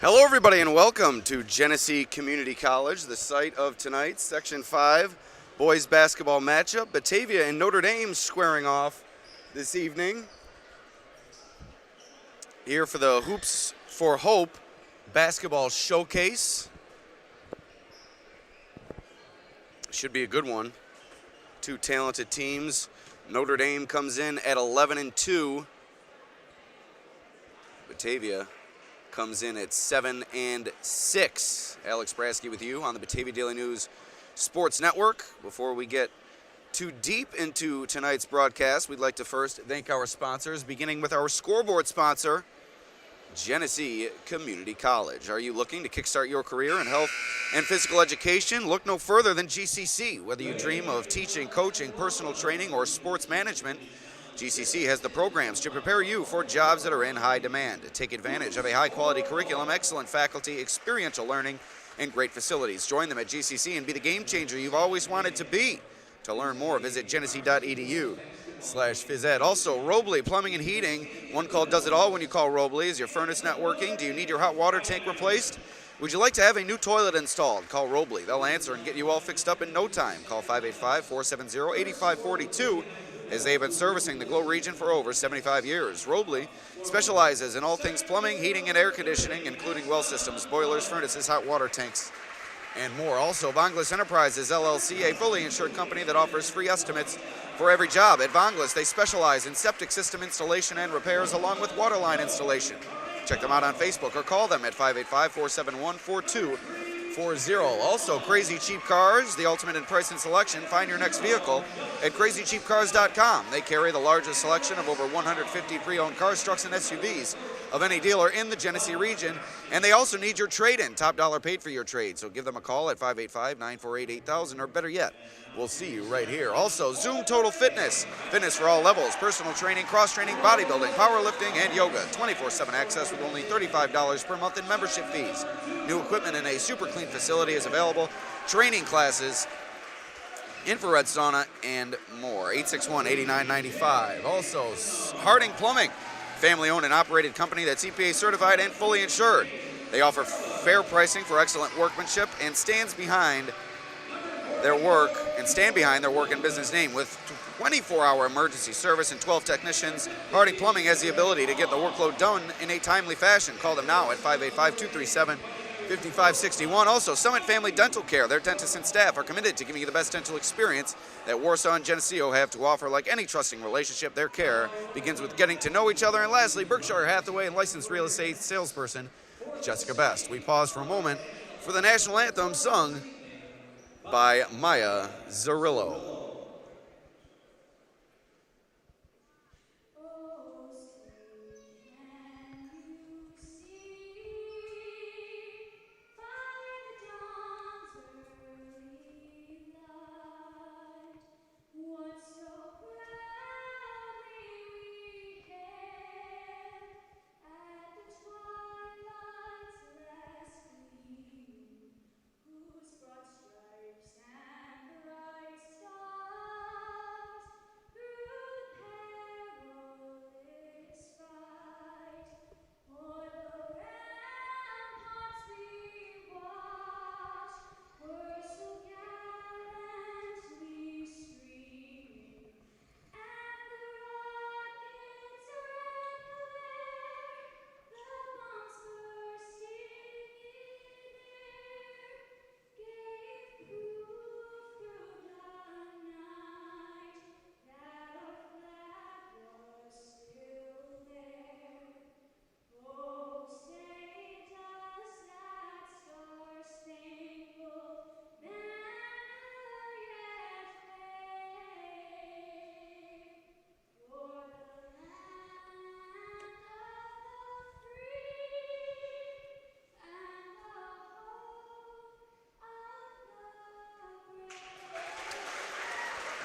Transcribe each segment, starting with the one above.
Hello, everybody, and welcome to Genesee Community College, the site of tonight's Section 5 boys basketball matchup. Batavia and Notre Dame squaring off this evening. Here for the Hoops for Hope basketball showcase. Should be a good one. Two talented teams. Notre Dame comes in at 11-2. Batavia comes in at 7-6. Alex Brasky with you on the Batavia Daily News Sports Network. Before we get too deep into tonight's broadcast, we'd like to first thank our sponsors, beginning with our scoreboard sponsor, Genesee Community College. Are you looking to kickstart your career in health and physical education? Look no further than GCC. Whether you dream of teaching, coaching, personal training, or sports management, GCC has the programs to prepare you for jobs that are in high demand. Take advantage of a high-quality curriculum, excellent faculty, experiential learning, and great facilities. Join them at GCC and be the game changer you've always wanted to be. To learn more, visit genesee.edu/phys ed. Also, Robley Plumbing and Heating. One call does it all when you call Robley. Is your furnace not working? Do you need your hot water tank replaced? Would you like to have a new toilet installed? Call Robley. They'll answer and get you all fixed up in no time. Call 585-470-8542. as they have been servicing the Glow region for over 75 years. Robley specializes in all things plumbing, heating, and air conditioning, including well systems, boilers, furnaces, hot water tanks, and more. Also, Vonglis Enterprises, LLC, a fully insured company that offers free estimates for every job. At Vonglis, they specialize in septic system installation and repairs, along with water line installation. Check them out on Facebook or call them at 585-471-4240. Also, Crazy Cheap Cars, the ultimate in price and selection. Find your next vehicle at crazycheapcars.com. They carry the largest selection of over 150 pre-owned cars, trucks, and SUVs of any dealer in the Genesee region. And they also need your trade-in. Top dollar paid for your trade. So give them a call at 585-948-8000, or better yet, we'll see you right here. Also, Zoom Total Fitness. Fitness for all levels. Personal training, cross-training, bodybuilding, powerlifting, and yoga. 24/7 access with only $35 per month in membership fees. New equipment in a super clean facility is available. Training classes, infrared sauna, and more. 861-8995. Also, Harding Plumbing. Family-owned and operated company that's EPA certified and fully insured. They offer fair pricing for excellent workmanship and stand behind their work and business name. With 24-hour emergency service and 12 technicians, Harding Plumbing has the ability to get the workload done in a timely fashion. Call them now at 585-237-5561. Also, Summit Family Dental Care. Their dentists and staff are committed to giving you the best dental experience that Warsaw and Geneseo have to offer. Like any trusting relationship, their care begins with getting to know each other. And lastly, Berkshire Hathaway and licensed real estate salesperson Jessica Best. We pause for a moment for the national anthem sung by Maya Zarillo.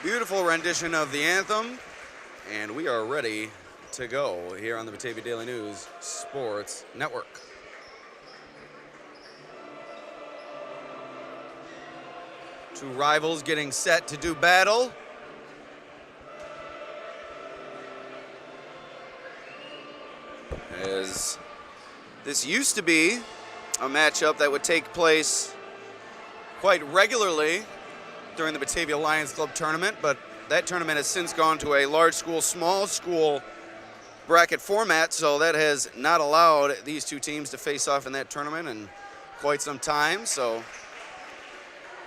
Beautiful rendition of the anthem, and we are ready to go here on the Batavia Daily News Sports Network. Two rivals getting set to do battle. As this used to be a matchup that would take place quite regularly during the Batavia Lions Club tournament, but that tournament has since gone to a large school, small school bracket format, so that has not allowed these two teams to face off in that tournament in quite some time. So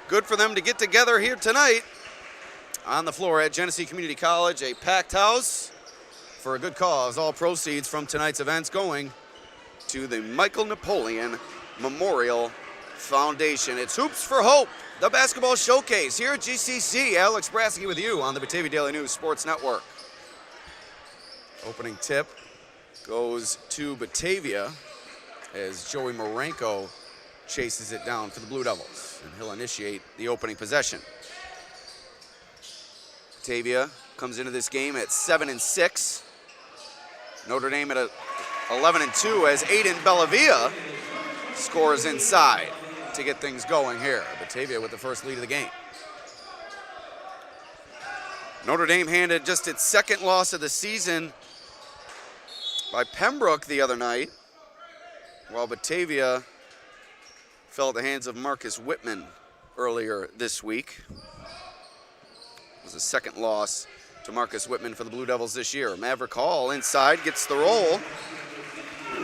good for them to get together here tonight on the floor at Genesee Community College, a packed house for a good cause. All proceeds from tonight's events going to the Michael Napoleon Memorial Foundation. It's Hoops for Hope, the basketball showcase here at GCC. Alex Brasky with you on the Batavia Daily News Sports Network. Opening tip goes to Batavia as Joey Marenko chases it down for the Blue Devils, and he'll initiate the opening possession. Batavia comes into this game at 7-6. Notre Dame at 11-2 as Aiden Bellavia scores inside to get things going here. Batavia with the first lead of the game. Notre Dame handed just its second loss of the season by Pembroke the other night, while Batavia fell at the hands of Marcus Whitman earlier this week. It was the second loss to Marcus Whitman for the Blue Devils this year. Maverick Hall inside gets the roll.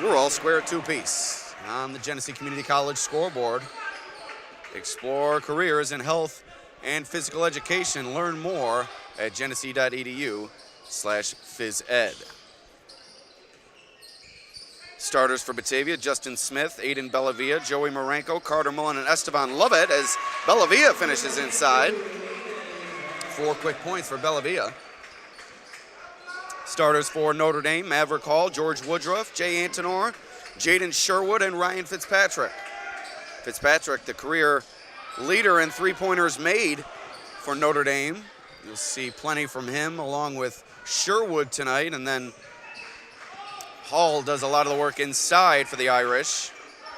We're all square at two-piece on the Genesee Community College scoreboard. Explore careers in health and physical education. Learn more at genesee.edu/physed. Starters for Batavia: Justin Smith, Aiden Bellavia, Joey Marenko, Carter Mullen, and Esteban Lovett as Bellavia finishes inside. 4 quick points for Bellavia. Starters for Notre Dame: Maverick Hall, George Woodruff, Jay Antonor, Jaden Sherwood, and Ryan Fitzpatrick. Fitzpatrick, the career leader in three-pointers made for Notre Dame. You'll see plenty from him along with Sherwood tonight, and then Hall does a lot of the work inside for the Irish.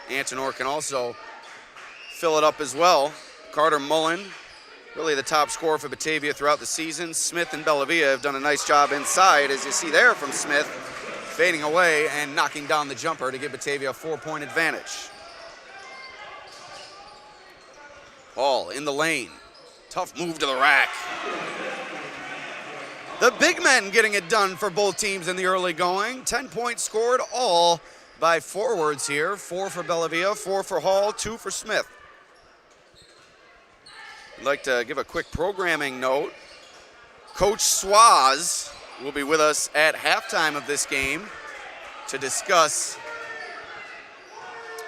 Antonor can also fill it up as well. Carter Mullen, really the top scorer for Batavia throughout the season. Smith and Bellavia have done a nice job inside, as you see there from Smith, fading away and knocking down the jumper to give Batavia a 4-point advantage. Hall in the lane. Tough move to the rack. The big men getting it done for both teams in the early going. 10 points scored, all by forwards here. 4 for Bellavia, 4 for Hall, 2 for Smith. I'd like to give a quick programming note. Coach Swaz will be with us at halftime of this game to discuss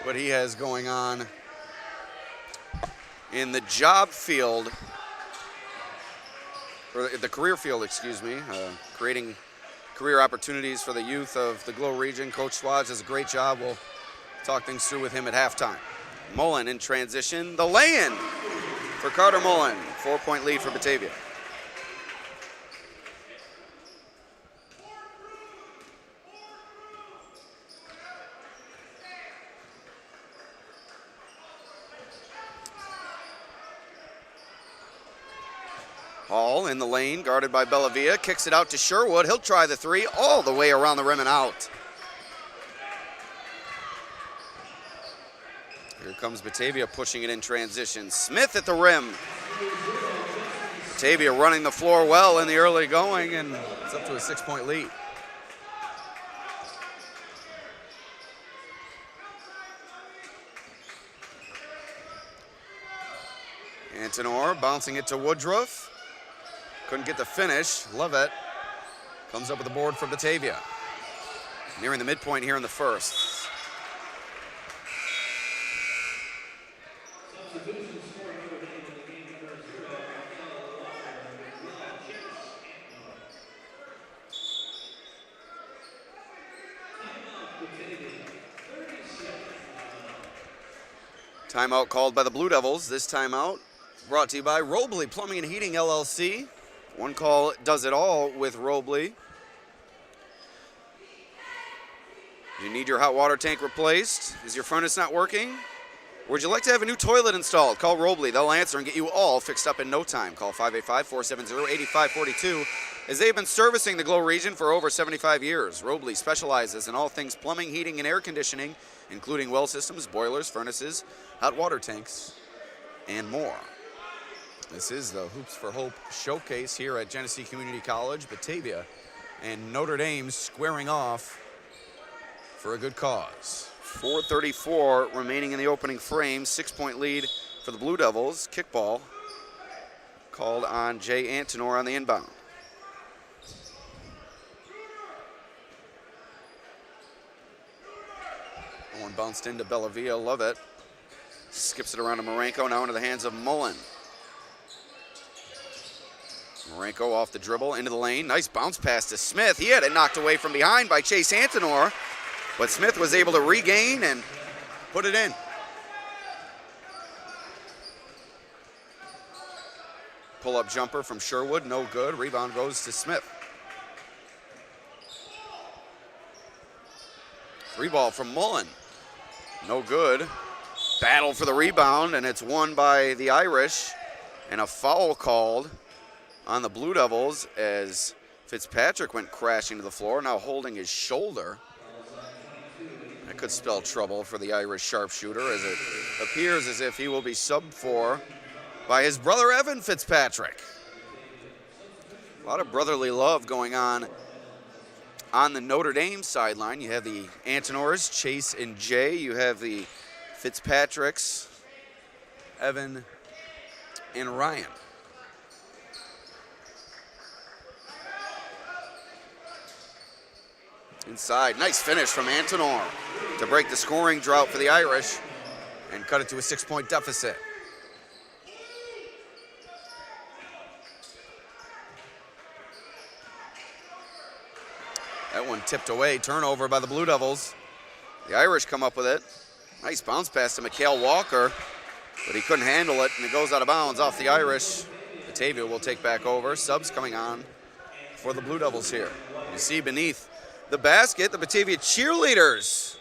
what he has going on in the job field, or the career field, excuse me, creating career opportunities for the youth of the Glow region. Coach Swaz does a great job. We'll talk things through with him at halftime. Mullen in transition. The lay-in for Carter Mullen. 4-point lead for Batavia. Hall in the lane, guarded by Bellavia, kicks it out to Sherwood. He'll try the three all the way around the rim and out. Here comes Batavia pushing it in transition. Smith at the rim. Batavia running the floor well in the early going, and it's up to a 6-point lead. Antonor bouncing it to Woodruff. Couldn't get the finish. Lovett comes up with the board for Batavia. Nearing the midpoint here in the first. Timeout called by the Blue Devils. This timeout brought to you by Robley Plumbing and Heating, LLC. One call does it all with Robley. You need your hot water tank replaced? Is your furnace not working? Or would you like to have a new toilet installed? Call Robley. They'll answer and get you all fixed up in no time. Call 585-470-8542. as they have been servicing the Glow region for over 75 years. Robley specializes in all things plumbing, heating, and air conditioning, including well systems, boilers, furnaces, hot water tanks, and more. This is the Hoops for Hope showcase here at Genesee Community College. Batavia and Notre Dame squaring off for a good cause. 4:34 remaining in the opening frame. 6-point lead for the Blue Devils. Kickball called on Jay Antonor on the inbound. One bounced into Bellavia, love it. Skips it around to Marenko, now into the hands of Mullen. Marenko off the dribble, into the lane. Nice bounce pass to Smith. He had it knocked away from behind by Chase Antonor, but Smith was able to regain and put it in. Pull-up jumper from Sherwood, no good. Rebound goes to Smith. Free ball from Mullen, no good. Battle for the rebound, and it's won by the Irish, and a foul called on the Blue Devils as Fitzpatrick went crashing to the floor, now holding his shoulder. That could spell trouble for the Irish sharpshooter, as it appears as if he will be subbed for by his brother Evan Fitzpatrick. A lot of brotherly love going on the Notre Dame sideline. You have the Antonors, Chase and Jay. You have the Fitzpatricks, Evan and Ryan. Inside, nice finish from Antonor to break the scoring drought for the Irish and cut it to a 6-point deficit. That one tipped away, turnover by the Blue Devils. The Irish come up with it. Nice bounce pass to Mikhail Walker, but he couldn't handle it, and it goes out of bounds off the Irish. Batavia will take back over. Subs coming on for the Blue Devils here. You see beneath the basket, the Batavia cheerleaders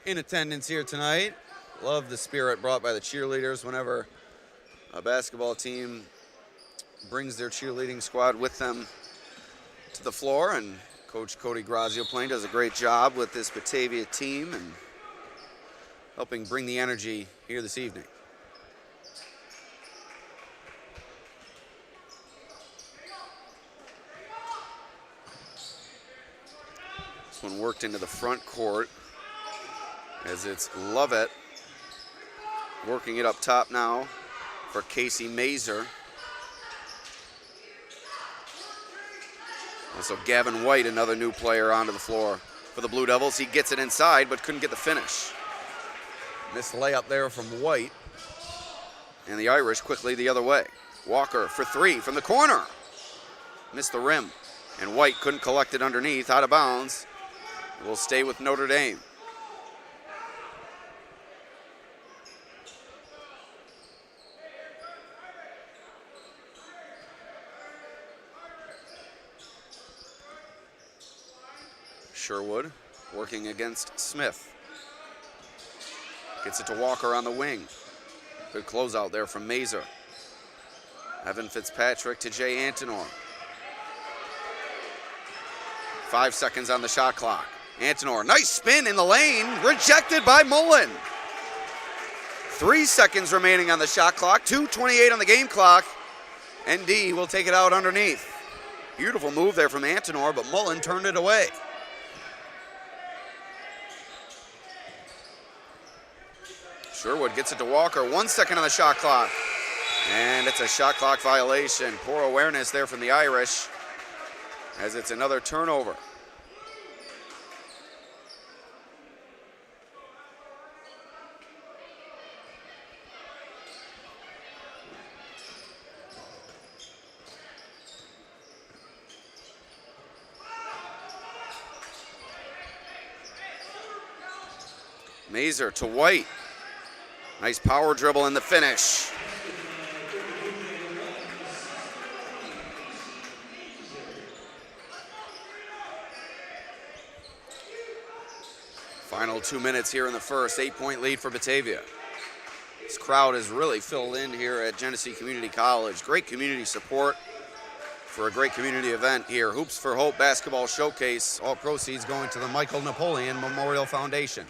in attendance here tonight. Love the spirit brought by the cheerleaders whenever a basketball team brings their cheerleading squad with them to the floor, and Coach Cody Grazio Plain does a great job with this Batavia team and helping bring the energy here this evening. This one worked into the front court as it's Lovett working it up top now for Casey Mazer. Also Gavin White, another new player onto the floor for the Blue Devils. He gets it inside but couldn't get the finish. Missed layup there from White, and the Irish quickly the other way. Walker for three from the corner. Missed the rim, and White couldn't collect it underneath, out of bounds. It will stay with Notre Dame. Sherwood working against Smith. Gets it to Walker on the wing. Good closeout there from Mazer. Evan Fitzpatrick to Jay Antonor. 5 seconds on the shot clock. Antonor, nice spin in the lane, rejected by Mullen. 3 seconds remaining on the shot clock, 2:28 on the game clock. ND will take it out underneath. Beautiful move there from Antonor, but Mullen turned it away. Sherwood gets it to Walker, 1 second on the shot clock. And it's a shot clock violation. Poor awareness there from the Irish as it's another turnover. Mazer to White. Nice power dribble in the finish. Final 2 minutes here in the first. 8-point lead for Batavia. This crowd is really filled in here at Genesee Community College. Great community support for a great community event here. Hoops for Hope Basketball Showcase. All proceeds going to the Michael Napoleon Memorial Foundation.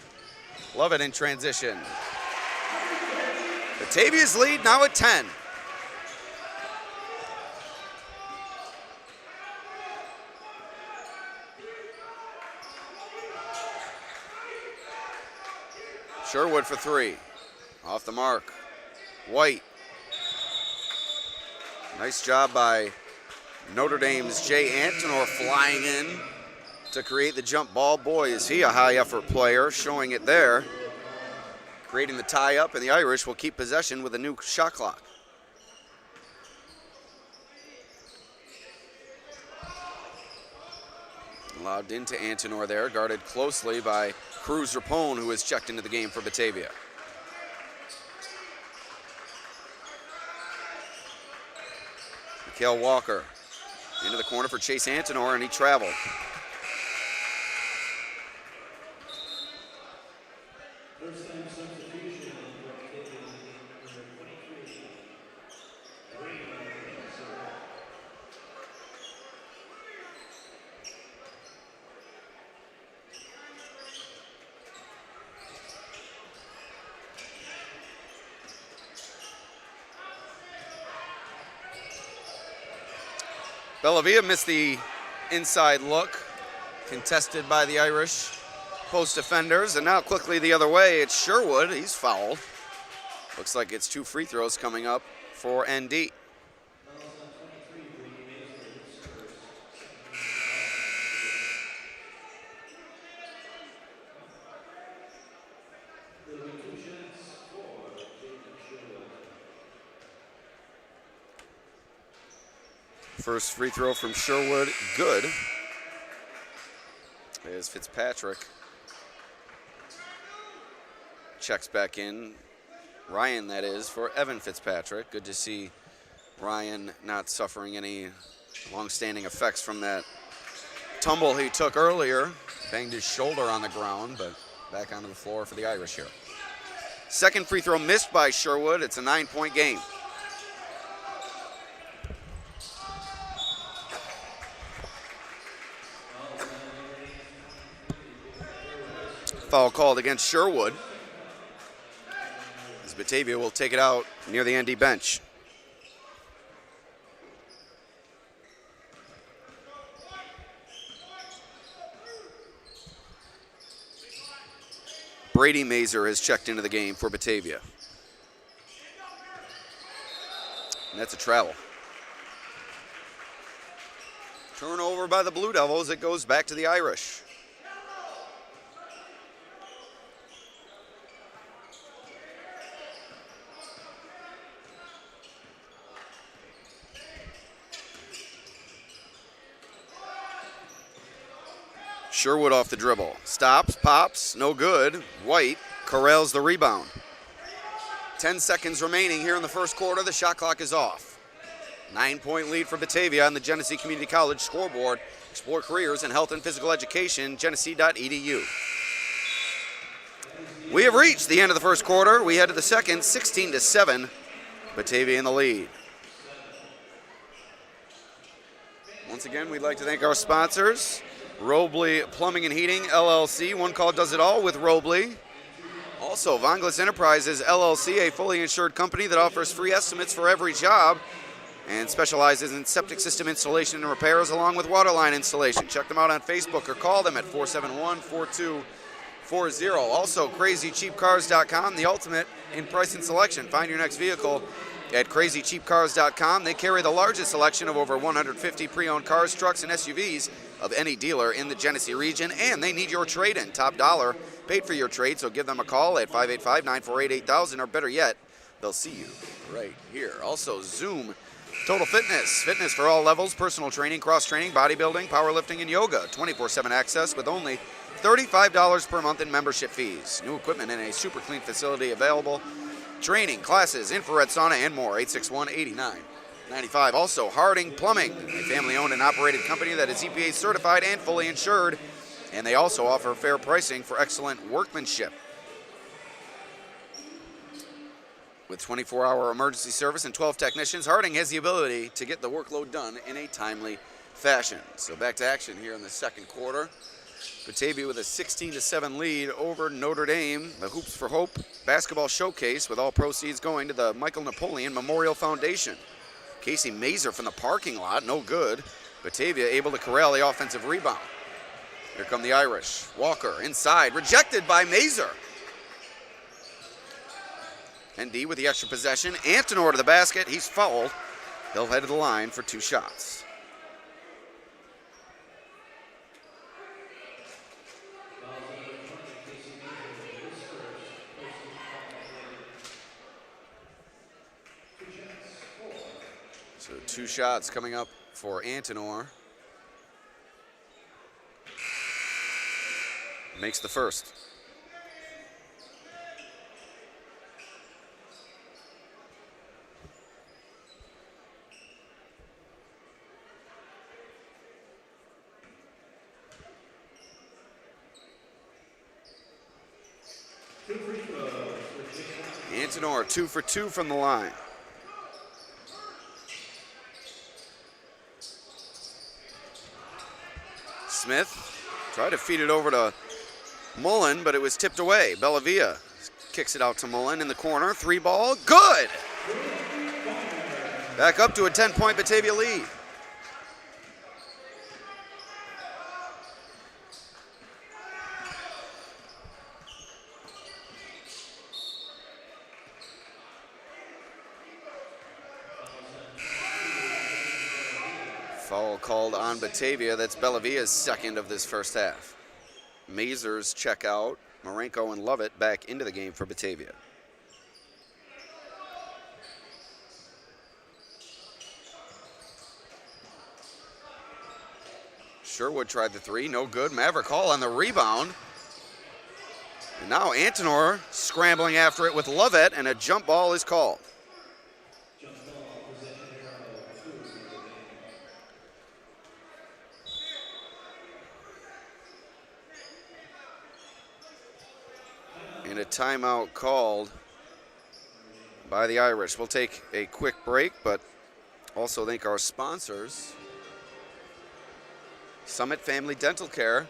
Love it in transition. Batavia's lead now at 10. Sherwood for three. Off the mark. White. Nice job by Notre Dame's Jay Antonor flying in to create the jump ball. Boy, is he a high effort player, showing it there. Creating the tie up, and the Irish will keep possession with a new shot clock. Lobbed into Antonor there, guarded closely by Cruz Rapone, who has checked into the game for Batavia. Mikhail Walker into the corner for Chase Antonor, and he traveled. Batavia missed the inside look, contested by the Irish post defenders, and now quickly the other way, it's Sherwood. He's fouled. Looks like it's 2 free throws coming up for ND. First free throw from Sherwood, good. As Fitzpatrick checks back in. Ryan, that is, for Evan Fitzpatrick. Good to see Ryan not suffering any long-standing effects from that tumble he took earlier. Banged his shoulder on the ground, but back onto the floor for the Irish here. Second free throw missed by Sherwood. It's a 9-point game. Foul called against Sherwood, as Batavia will take it out near the ND bench. Brady Mazer has checked into the game for Batavia. And that's a travel. Turnover by the Blue Devils. It goes back to the Irish. Sherwood off the dribble. Stops, pops, no good. White corrals the rebound. 10 seconds remaining here in the first quarter. The shot clock is off. 9-point lead for Batavia on the Genesee Community College scoreboard. Explore careers in health and physical education, genesee.edu. We have reached the end of the first quarter. We head to the second, 16-7. Batavia in the lead. Once again, we'd like to thank our sponsors. Robley Plumbing and Heating, LLC. One call does it all with Robley. Also, Vonglis Enterprises, LLC, a fully insured company that offers free estimates for every job and specializes in septic system installation and repairs along with water line installation. Check them out on Facebook or call them at 471-4240. Also, CrazyCheapCars.com, the ultimate in price and selection. Find your next vehicle at CrazyCheapCars.com. They carry the largest selection of over 150 pre-owned cars, trucks, and SUVs of any dealer in the Genesee region, and they need your trade-in. Top dollar paid for your trade, so give them a call at 585-948-8000, or better yet, they'll see you right here. Also, Zoom Total Fitness. Fitness for all levels, personal training, cross-training, bodybuilding, powerlifting, and yoga. 24/7 access with only $35 per month in membership fees. New equipment in a super clean facility available. Training, classes, infrared sauna, and more. 861-8995. Also, Harding Plumbing, a family-owned and operated company that is EPA certified and fully insured. And they also offer fair pricing for excellent workmanship. With 24-hour emergency service and 12 technicians, Harding has the ability to get the workload done in a timely fashion. So back to action here in the second quarter. Batavia with a 16-7 lead over Notre Dame. The Hoops for Hope basketball showcase with all proceeds going to the Michael Napoleon Memorial Foundation. Casey Mazer from the parking lot, no good. Batavia able to corral the offensive rebound. Here come the Irish. Walker inside, rejected by Mazer. ND with the extra possession. Antonor to the basket. He's fouled. He'll head to the line for 2 shots. So 2 shots coming up for Antonor. Makes the first. Antonor 2 for 2 from the line. Smith tried to feed it over to Mullen, but it was tipped away. Batavia kicks it out to Mullen in the corner. 3 ball, good! Back up to a 10-point Batavia lead. Foul called on Batavia. That's Belavia's second of this first half. Mazers check out. Marenko and Lovett back into the game for Batavia. Sherwood tried the 3, no good. Maverick Hall on the rebound. And now Antonor scrambling after it with Lovett, and a jump ball is called. And a timeout called by the Irish. We'll take a quick break, but also thank our sponsors. Summit Family Dental Care.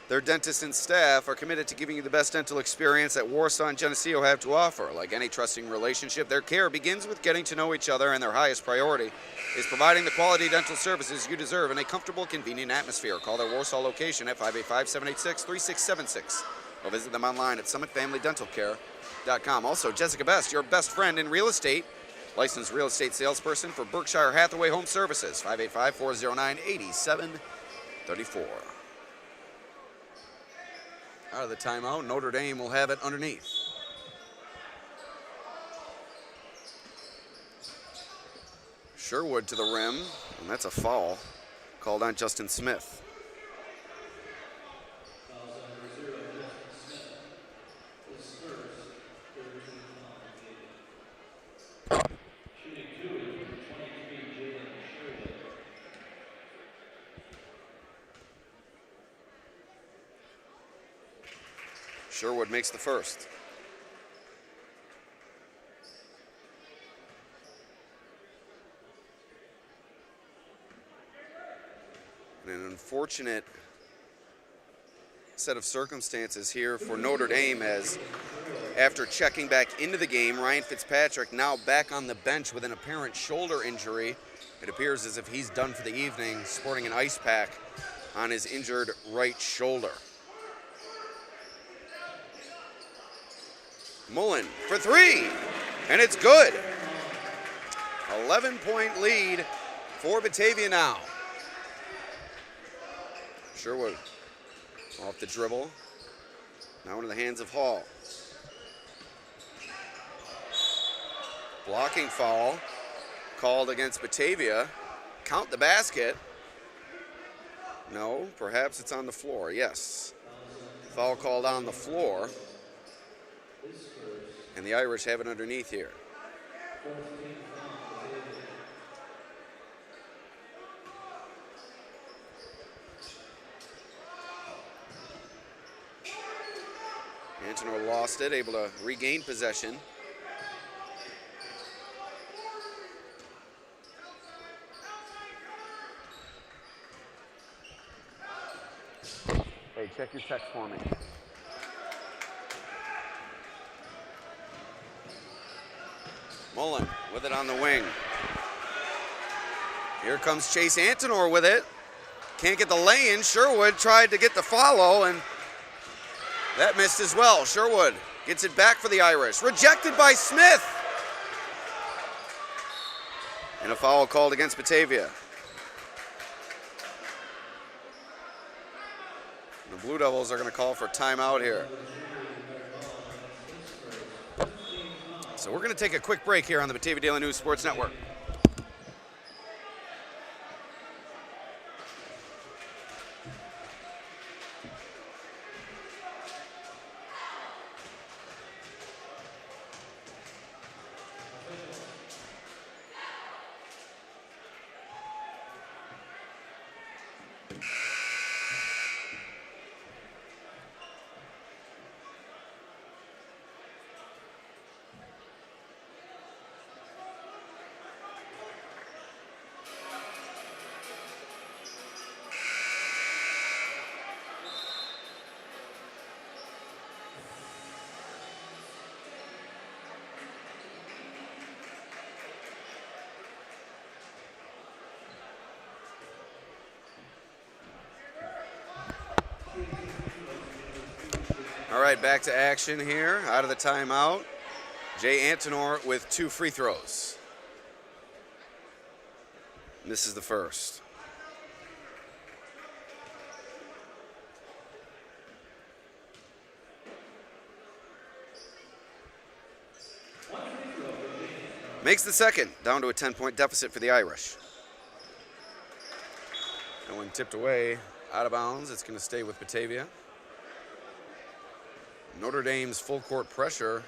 Their dentists and staff are committed to giving you the best dental experience that Warsaw and Geneseo have to offer. Like any trusting relationship, their care begins with getting to know each other, and their highest priority is providing the quality dental services you deserve in a comfortable, convenient atmosphere. Call their Warsaw location at 585-786-3676 or visit them online at summitfamilydentalcare.com. Also, Jessica Best, your best friend in real estate, licensed real estate salesperson for Berkshire Hathaway Home Services, 585-409-8734. Out of the timeout, Notre Dame will have it underneath. Sherwood to the rim, and that's a foul called on Justin Smith. Sherwood makes the first. And an unfortunate set of circumstances here for Notre Dame, as after checking back into the game, Ryan Fitzpatrick now back on the bench with an apparent shoulder injury. It appears as if he's done for the evening, sporting an ice pack on his injured right shoulder. Mullen for 3, and it's good. 11-point lead for Batavia now. Sherwood off the dribble. Now into the hands of Hall. Blocking foul called against Batavia. Count the basket. No, perhaps it's on the floor. Yes. Foul called on the floor. And the Irish have it underneath here. Antonor lost it, able to regain possession. Hey, check your text for me. Mullen with it on the wing. Here comes Chase Antonor with it. Can't get the lay-in. Sherwood tried to get the follow, and that missed as well. Sherwood gets it back for the Irish. Rejected by Smith. And a foul called against Batavia. The Blue Devils are going to call for timeout here. So we're going to take a quick break here on the Batavia Daily News Sports Network. All right, back to action here. Out of the timeout, Jay Antonor with 2 free throws. And this is the first. Makes the second, down to a 10-point deficit for the Irish. And when tipped away, out of bounds, it's going to stay with Batavia. Notre Dame's full court pressure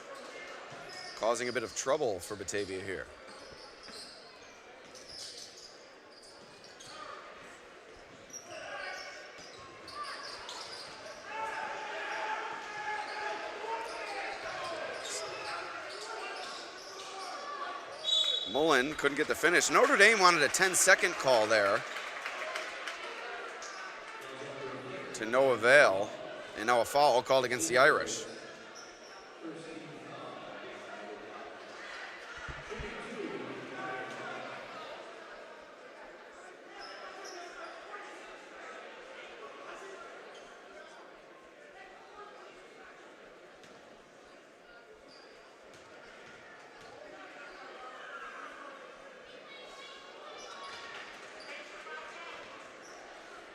causing a bit of trouble for Batavia here. Mullen couldn't get the finish. Notre Dame wanted a 10-second call there to no avail. And now a foul called against the Irish.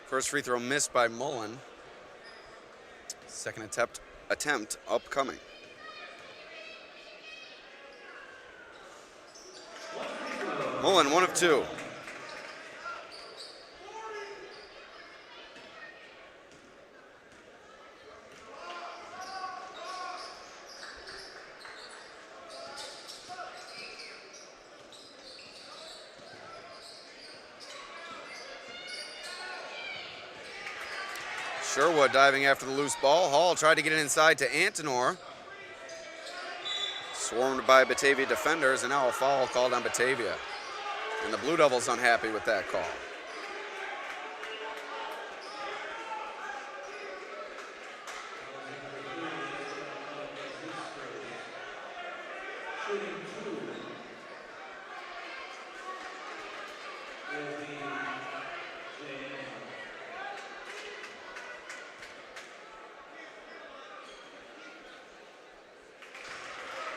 First free throw missed by Mullen. Second attempt upcoming. Mullen, 1 of 2. Sherwood diving after the loose ball. Hall tried to get it inside to Antonor. Swarmed by Batavia defenders, and now a foul called on Batavia. And the Blue Devils unhappy with that call.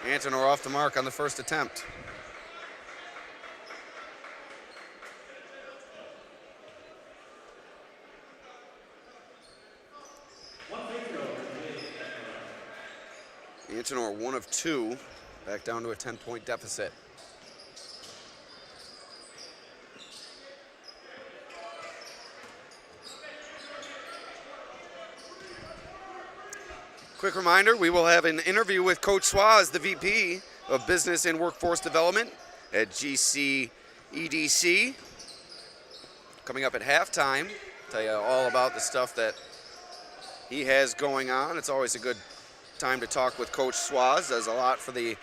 Antonor off the mark on the first attempt. Antonor 1 of 2, back down to a 10-point deficit. Quick reminder, we will have an interview with Coach Swaz, the VP of Business and Workforce Development at GCEDC, coming up at halftime. Tell you all about the stuff that he has going on. It's always a good time to talk with Coach Swaz. Does a lot for the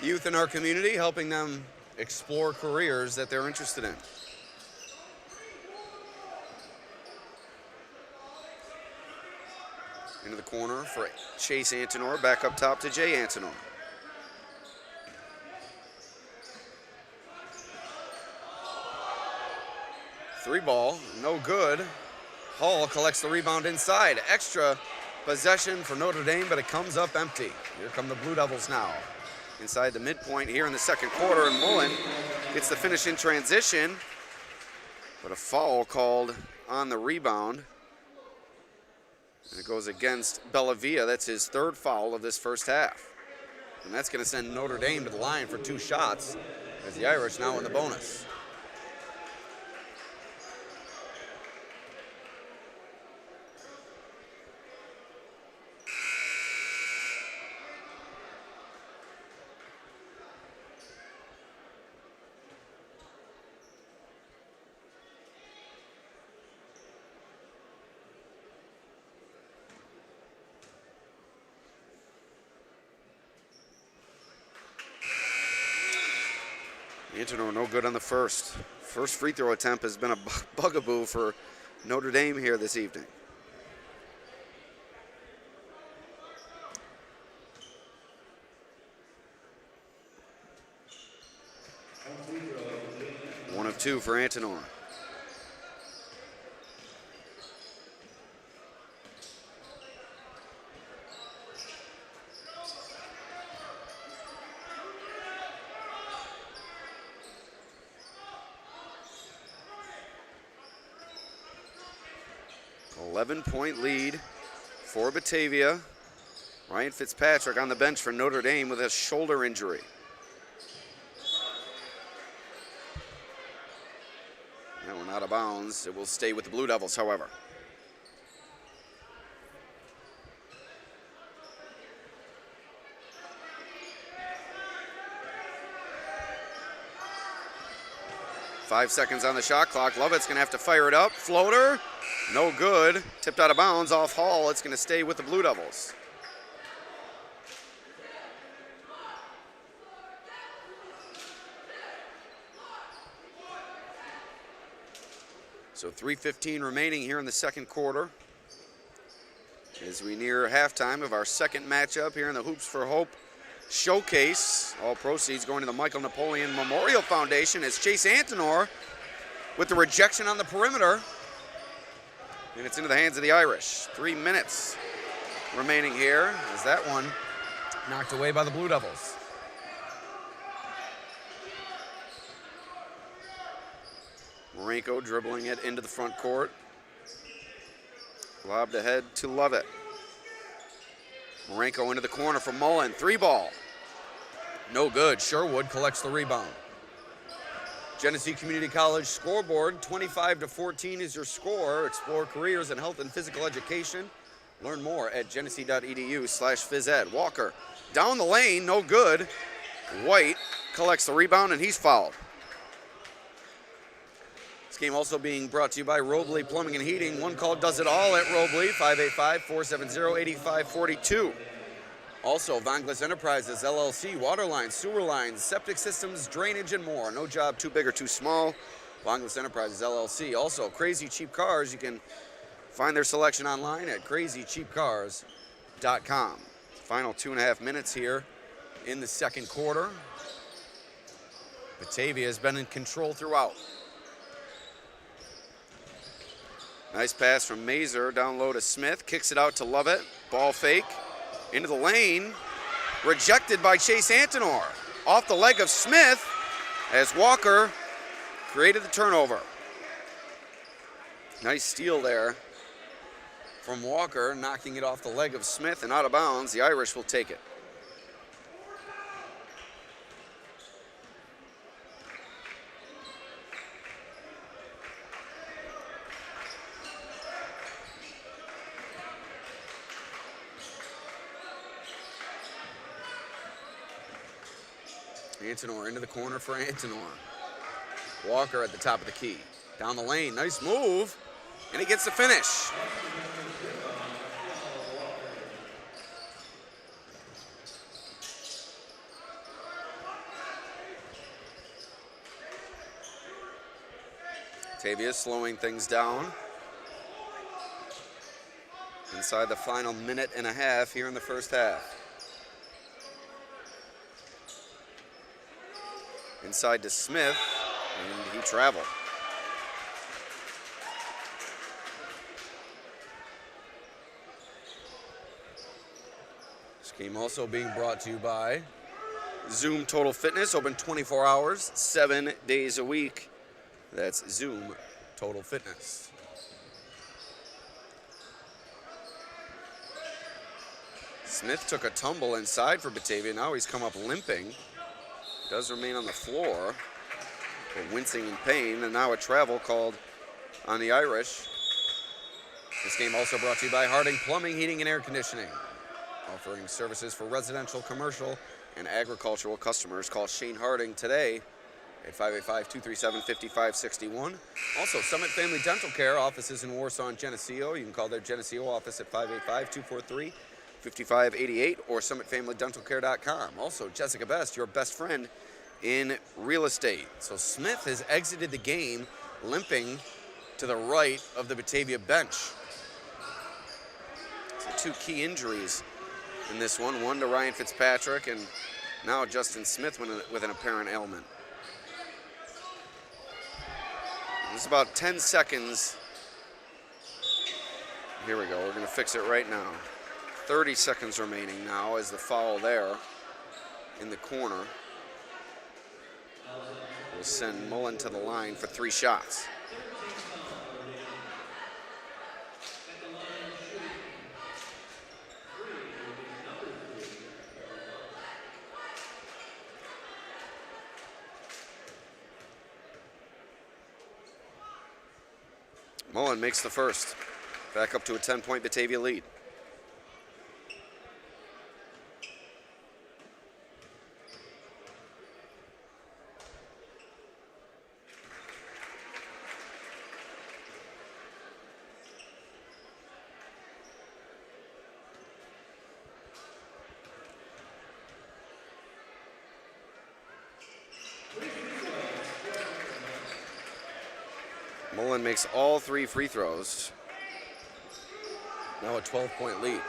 youth in our community, helping them explore careers that they're interested in. Into the corner for Chase Antonor. Back up top to Jay Antonor. Three ball, no good. Hall collects the rebound inside. Extra possession for Notre Dame, but it comes up empty. Here come the Blue Devils now. Inside the midpoint here in the second quarter, and Mullen gets the finish in transition, but a foul called on the rebound. And it goes against Batavia. That's his third foul of this first half. And that's going to send Notre Dame to the line for 2 shots, as the Irish now in the bonus. Antonor no good on the first. First free throw attempt has been a bugaboo for Notre Dame here this evening. One of 2 for Antonor. Point lead for Batavia. Ryan Fitzpatrick on the bench for Notre Dame with a shoulder injury. That one out of bounds. It will stay with the Blue Devils, however. Five seconds on the shot clock. Lovett's going to have to fire it up. Floater. No good. Tipped out of bounds off Hall. It's going to stay with the Blue Devils. So 3:15 remaining here in the second quarter as we near halftime of our second matchup here in the Hoops for Hope Showcase. All proceeds going to the Michael Napoleon Memorial Foundation as Chase Antonor with the rejection on the perimeter. And it's into the hands of the Irish. 3 minutes remaining here as that one knocked away by the Blue Devils. Marenko dribbling it into the front court. Lobbed ahead to Lovett. Marenko into the corner for Mullen. 3 ball. No good. Sherwood collects the rebound. Genesee Community College scoreboard, 25-14 is your score. Explore careers in health and physical education. Learn more at genesee.edu/phys ed. Walker down the lane, no good. White collects the rebound and he's fouled. This game also being brought to you by Robley Plumbing and Heating. One call does it all at Robley, 585-470-8542. Also, Vanglis Enterprises, LLC, water lines, sewer lines, septic systems, drainage, and more. No job too big or too small. Vanglis Enterprises, LLC. Also, Crazy Cheap Cars. You can find their selection online at crazycheapcars.com. Final 2.5 minutes here in the second quarter. Batavia has been in control throughout. Nice pass from Mazer, down low to Smith. Kicks it out to Lovett. Ball fake. Into the lane, rejected by Chase Antonor. Off the leg of Smith as Walker created the turnover. Nice steal there from Walker, knocking it off the leg of Smith and out of bounds. The Irish will take it. Antonor into the corner for Antonor. Walker at the top of the key. Down the lane, nice move, and he gets the finish. Batavia slowing things down. inside the final minute and a half here in the first half. Inside to Smith, and he traveled. This game also being brought to you by Zoom Total Fitness, open 24 hours, 7 days a week. That's Zoom Total Fitness. Smith took a tumble inside for Batavia. Now he's come up limping. Does remain on the floor, but wincing in pain, and now a travel called on the Irish. This game also brought to you by Harding Plumbing, Heating, and Air Conditioning, offering services for residential, commercial, and agricultural customers. Call Shane Harding today at 585-237-5561. Also, Summit Family Dental Care, offices in Warsaw and Geneseo. You can call their Geneseo office at 585-243-5588 or summitfamilydentalcare.com. Also, Jessica Best, your best friend in real estate. So Smith has exited the game limping to the right of the Batavia bench. So 2 key injuries in this one to Ryan Fitzpatrick, and now Justin Smith with an apparent ailment. There's about 10 seconds. Here we go, we're gonna fix it right now. 30 seconds remaining now as the foul there in the corner will send Mullen to the line for 3 shots. Mullen makes the first, back up to a 10-point Batavia lead. Mullen makes all 3 free throws. Now a 12-point lead.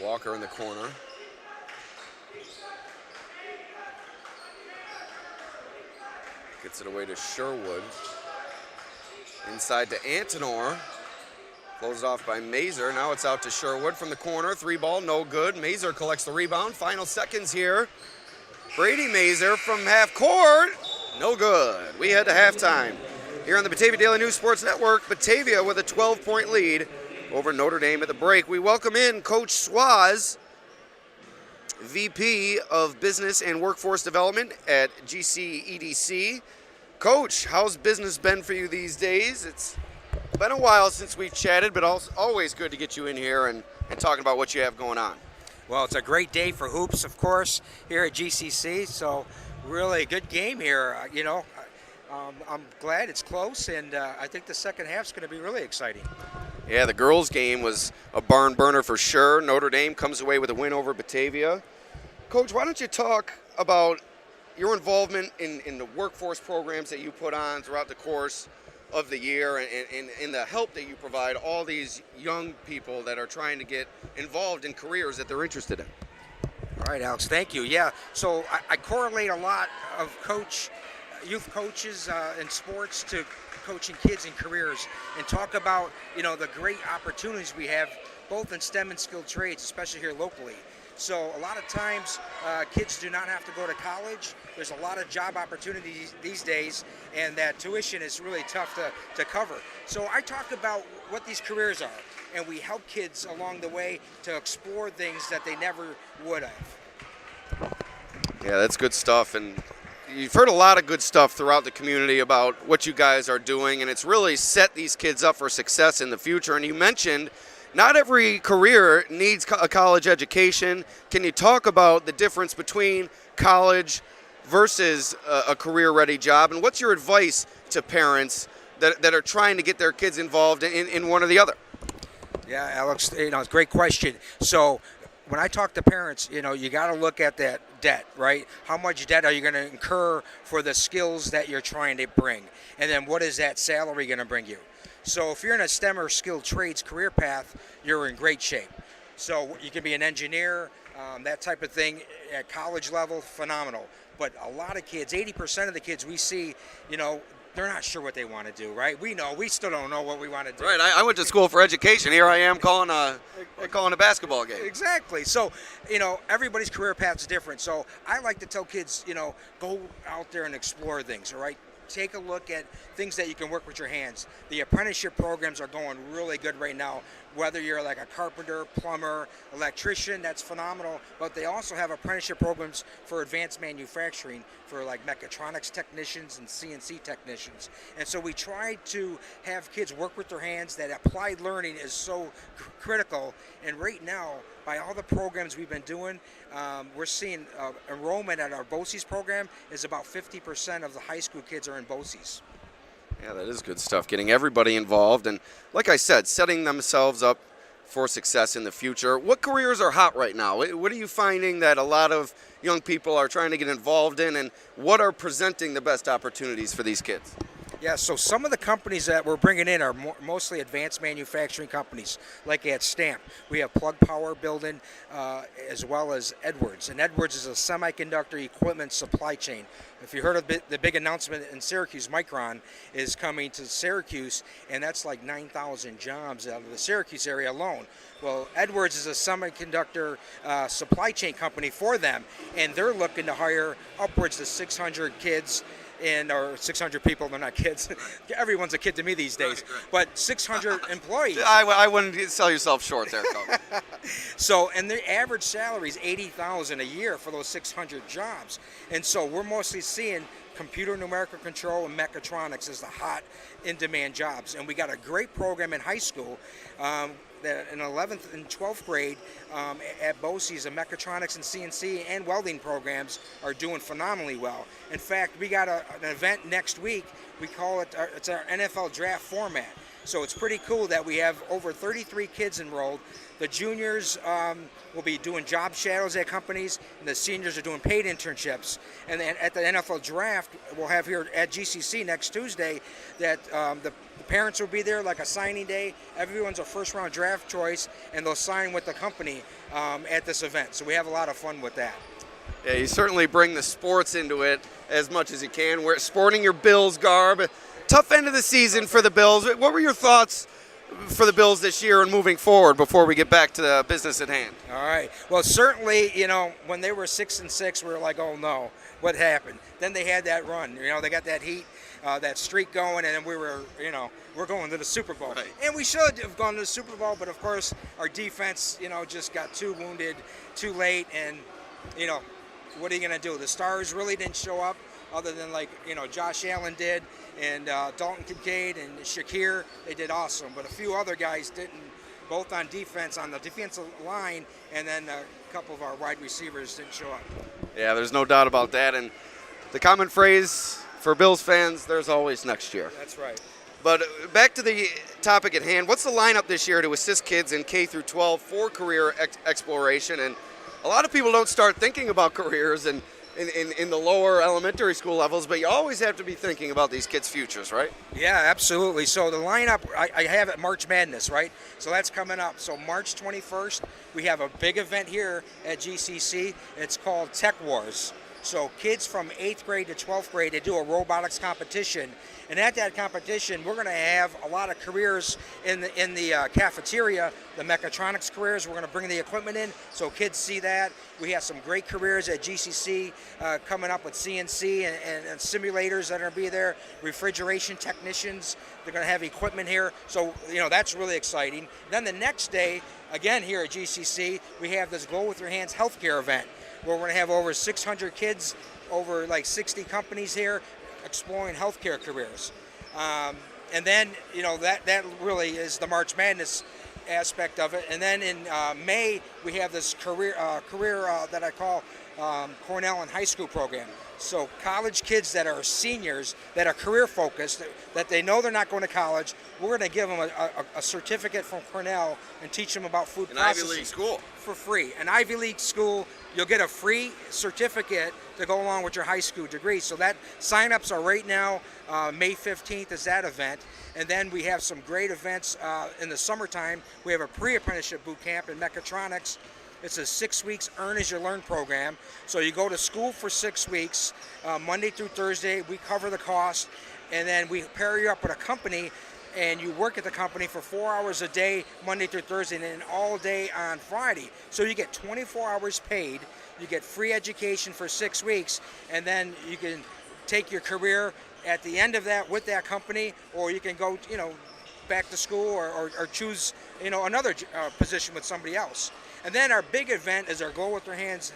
Walker in the corner. Gets it away to Sherwood. Inside to Antonor. Closed off by Mazer. Now it's out to Sherwood from the corner. 3-ball, no good. Mazer collects the rebound. Final seconds here. Brady Mazer from half court. No good. We head to halftime. Here on the Batavia Daily News Sports Network, Batavia with a 12-point lead over Notre Dame at the break. We welcome in Coach Swaz, VP of Business and Workforce Development at GCEDC. Coach, how's business been for you these days? It's been a while since we've chatted, but always good to get you in here and talking about what you have going on. Well, it's a great day for hoops, of course, here at GCC. So really a good game here. I'm glad it's close, and I think the second half's going to be really exciting. Yeah, the girls' game was a barn burner for sure. Notre Dame comes away with a win over Batavia. Coach, why don't you talk about your involvement in the workforce programs that you put on throughout the course of the year and the help that you provide all these young people that are trying to get involved in careers that they're interested in. All right, Alex, thank you. Yeah, so I correlate a lot of youth coaches in sports to coaching kids in careers, and talk about the great opportunities we have both in STEM and skilled trades, especially here locally. So a lot of times kids do not have to go to college. There's a lot of job opportunities these days, and that tuition is really tough to cover. So I talk about what these careers are, and we help kids along the way to explore things that they never would have. Yeah, that's good stuff, and you've heard a lot of good stuff throughout the community about what you guys are doing, and it's really set these kids up for success in the future. And you mentioned not every career needs a college education. Can you talk about the difference between college versus a career-ready job, and what's your advice to parents that are trying to get their kids involved in one or the other? Yeah, Alex, it's a great question. So when I talk to parents, you got to look at that debt, right? How much debt are you going to incur for the skills that you're trying to bring? And then what is that salary going to bring you? So if you're in a STEM or skilled trades career path, you're in great shape. So you can be an engineer, that type of thing at college level, phenomenal. But a lot of kids, 80% of the kids we see, they're not sure what they want to do, right? We still don't know what we want to do. Right. I went to school for education. Here I am calling a basketball game. Exactly. So, everybody's career path is different. So I like to tell kids, go out there and explore things, all right? Take a look at things that you can work with your hands. The apprenticeship programs are going really good right now. Whether you're like a carpenter, plumber, electrician, that's phenomenal. But they also have apprenticeship programs for advanced manufacturing for like mechatronics technicians and CNC technicians. And so we try to have kids work with their hands. That applied learning is so critical. And right now, by all the programs we've been doing, we're seeing enrollment at our BOCES program is about 50% of the high school kids are in BOCES. Yeah, that is good stuff, getting everybody involved. And like I said, setting themselves up for success in the future. What careers are hot right now? What are you finding that a lot of young people are trying to get involved in, and what are presenting the best opportunities for these kids? Yeah, so some of the companies that we're bringing in are mostly advanced manufacturing companies, like at Stamp. We have Plug Power building, as well as Edwards. And Edwards is a semiconductor equipment supply chain. If you heard of the big announcement in Syracuse, Micron is coming to Syracuse, and that's like 9,000 jobs out of the Syracuse area alone. Well, Edwards is a semiconductor supply chain company for them, and they're looking to hire upwards of 600 kids or 600 people. They're not kids. Everyone's a kid to me these days. But 600 employees. I wouldn't sell yourself short there, Coach. So, and the average salary is $80,000 a year for those 600 jobs. And so we're mostly seeing computer numerical control and mechatronics as the hot in-demand jobs. And we got a great program in high school. That in 11th and 12th grade at BOCES, the mechatronics and CNC and welding programs are doing phenomenally well. In fact, we got an event next week. We call it, it's our NFL draft format. So it's pretty cool that we have over 33 kids enrolled. The juniors will be doing job shadows at companies, and the seniors are doing paid internships. And then at the NFL draft, we'll have here at GCC next Tuesday that the parents will be there, like a signing day. Everyone's a first-round draft choice, and they'll sign with the company at this event. So we have a lot of fun with that. Yeah, you certainly bring the sports into it as much as you can. We're sporting your Bills garb. Tough end of the season for the Bills. What were your thoughts for the Bills this year and moving forward before we get back to the business at hand? All right. Well, certainly, when they were 6-6, we were like, oh no, what happened? Then they had that run. They got that heat, that streak going, and then we were, we're going to the Super Bowl. Right. And we should have gone to the Super Bowl, but of course, our defense, just got too wounded, too late, and, what are you going to do? The stars really didn't show up, other than Josh Allen did, and Dalton Kincaid and Shakir. They did awesome, but a few other guys didn't, both on defense, on the defensive line, and then a couple of our wide receivers didn't show up. Yeah, there's no doubt about that. And the common phrase for Bills fans, there's always next year. That's right. But back to the topic at hand, what's the lineup this year to assist kids in K through 12 for career exploration? And a lot of people don't start thinking about careers in the lower elementary school levels, but you always have to be thinking about these kids' futures, right? Yeah, absolutely. So the lineup, I have it March Madness, right? So that's coming up. So March 21st, we have a big event here at GCC. It's called Tech Wars. So kids from 8th grade to 12th grade, they do a robotics competition. And at that competition, we're going to have a lot of careers in the cafeteria, the mechatronics careers. We're going to bring the equipment in so kids see that. We have some great careers at GCC coming up with CNC and simulators that are going to be there, refrigeration technicians. They're going to have equipment here. So, that's really exciting. Then the next day, again here at GCC, we have this Glow With Your Hands healthcare event where we're going to have over 600 kids, over like 60 companies here, exploring healthcare careers. And then, that really is the March Madness aspect of it. And then in May, we have this career that I call Cornell and high school program. So college kids that are seniors, that are career focused, that they know they're not going to college, we're going to give them a certificate from Cornell and teach them about food processing. Ivy League school. For free. An Ivy League school, you'll get a free certificate to go along with your high school degree. So that sign-ups are right now. May 15th is that event. And then we have some great events in the summertime. We have a pre-apprenticeship boot camp in mechatronics. It's a 6 weeks earn as you learn program. So you go to school for 6 weeks, Monday through Thursday. We cover the cost, and then we pair you up with a company, and you work at the company for 4 hours a day, Monday through Thursday, and then all day on Friday. So you get 24 hours paid. You get free education for 6 weeks, and then you can take your career at the end of that with that company, or you can go, back to school or choose, another position with somebody else. And then our big event is our Go With Their Hands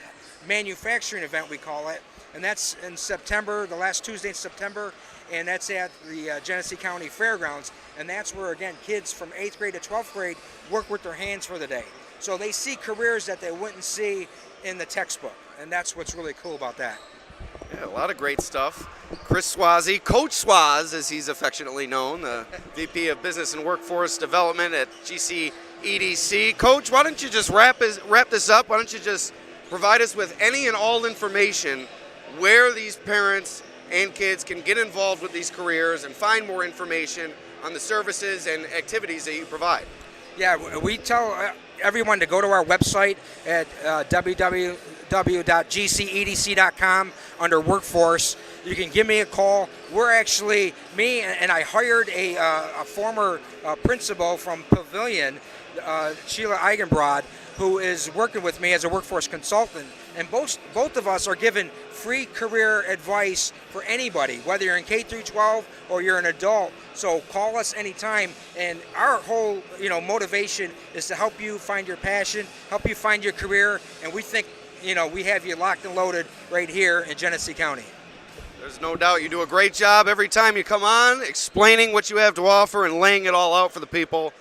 manufacturing event, we call it. And that's in September, the last Tuesday in September, and that's at the Genesee County Fairgrounds. And that's where, again, kids from 8th grade to 12th grade work with their hands for the day. So they see careers that they wouldn't see in the textbook. And that's what's really cool about that. Yeah, a lot of great stuff. Chris Swazi, Coach Swaz, as he's affectionately known, the VP of Business and Workforce Development at GC EDC. Coach, why don't you just wrap this up? Why don't you just provide us with any and all information where these parents and kids can get involved with these careers and find more information on the services and activities that you provide? Yeah, we tell everyone to go to our website at www.gcedc.com under workforce. You can give me a call. We're actually, me and I hired a former principal from Pavilion, Sheila Eigenbrod, who is working with me as a workforce consultant. And both of us are given free career advice for anybody, whether you're in K through 12 or you're an adult. So call us anytime. And our whole, motivation is to help you find your passion, help you find your career. And we think, we have you locked and loaded right here in Genesee County. There's no doubt you do a great job every time you come on, explaining what you have to offer and laying it all out for the people.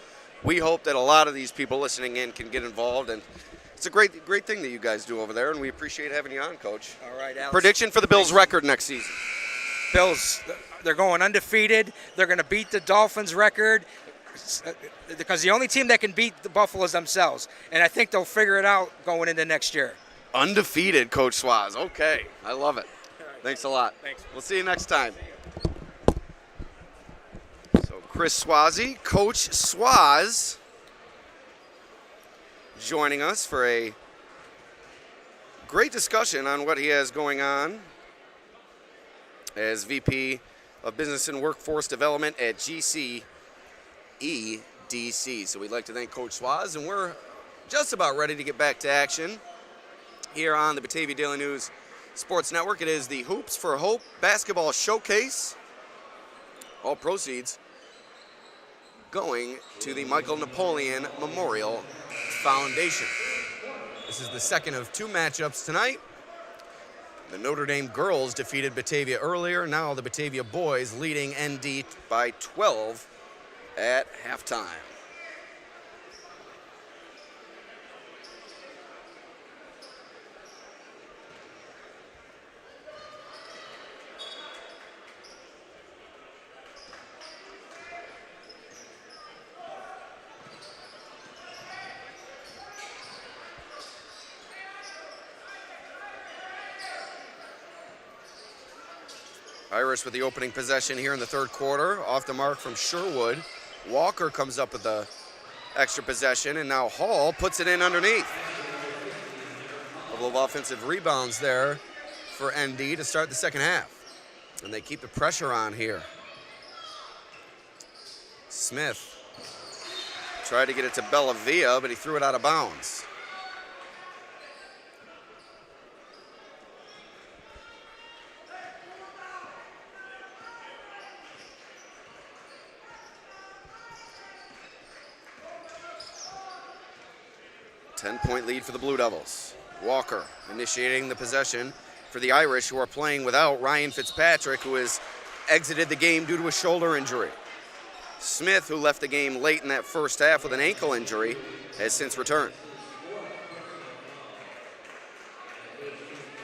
We hope that a lot of these people listening in can get involved, and it's a great thing that you guys do over there, and we appreciate having you on, Coach. All right, Alex. Prediction for the Bills' record next season? Bills, they're going undefeated. They're going to beat the Dolphins' record because the only team that can beat the Buffalo is themselves, and I think they'll figure it out going into next year. Undefeated, Coach Swaz. Okay, I love it. Thanks a lot. Thanks. We'll see you next time. So Chris Swazi, Coach Swaz, joining us for a great discussion on what he has going on as VP of Business and Workforce Development at GC EDC. So we'd like to thank Coach Swaz, and we're just about ready to get back to action here on the Batavia Daily News Sports Network. It is the Hoops for Hope Basketball Showcase. All proceeds going to the Michael Napoleon Memorial Foundation. This is the second of two matchups tonight. The Notre Dame girls defeated Batavia earlier. Now the Batavia boys leading ND by 12 at halftime. Irish with the opening possession here in the third quarter. Off the mark from Sherwood. Walker comes up with the extra possession, and now Hall puts it in underneath. A couple of offensive rebounds there for ND to start the second half. And they keep the pressure on here. Smith tried to get it to Bellavia, but he threw it out of bounds. Ten-point lead for the Blue Devils. Walker initiating the possession for the Irish, who are playing without Ryan Fitzpatrick, who has exited the game due to a shoulder injury. Smith, who left the game late in that first half with an ankle injury, has since returned.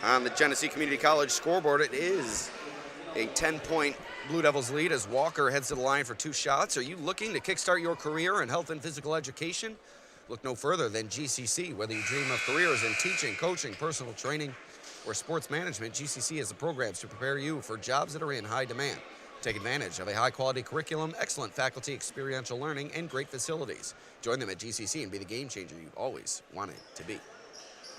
On the Genesee Community College scoreboard, it is a 10-point Blue Devils lead as Walker heads to the line for 2 shots. Are you looking to kickstart your career in health and physical education? Look no further than GCC. Whether you dream of careers in teaching, coaching, personal training, or sports management, GCC has the programs to prepare you for jobs that are in high demand. Take advantage of a high-quality curriculum, excellent faculty, experiential learning, and great facilities. Join them at GCC and be the game changer you've always wanted to be.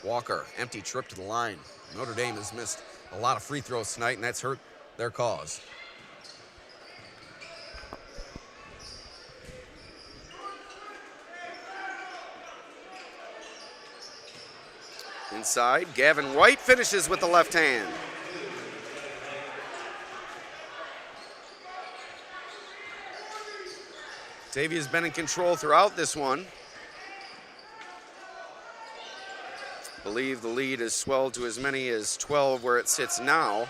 Walker, empty trip to the line. Notre Dame has missed a lot of free throws tonight, and that's hurt their cause. Inside, Gavin White finishes with the left hand. Batavia's been in control throughout this one. I believe the lead has swelled to as many as 12 where it sits now.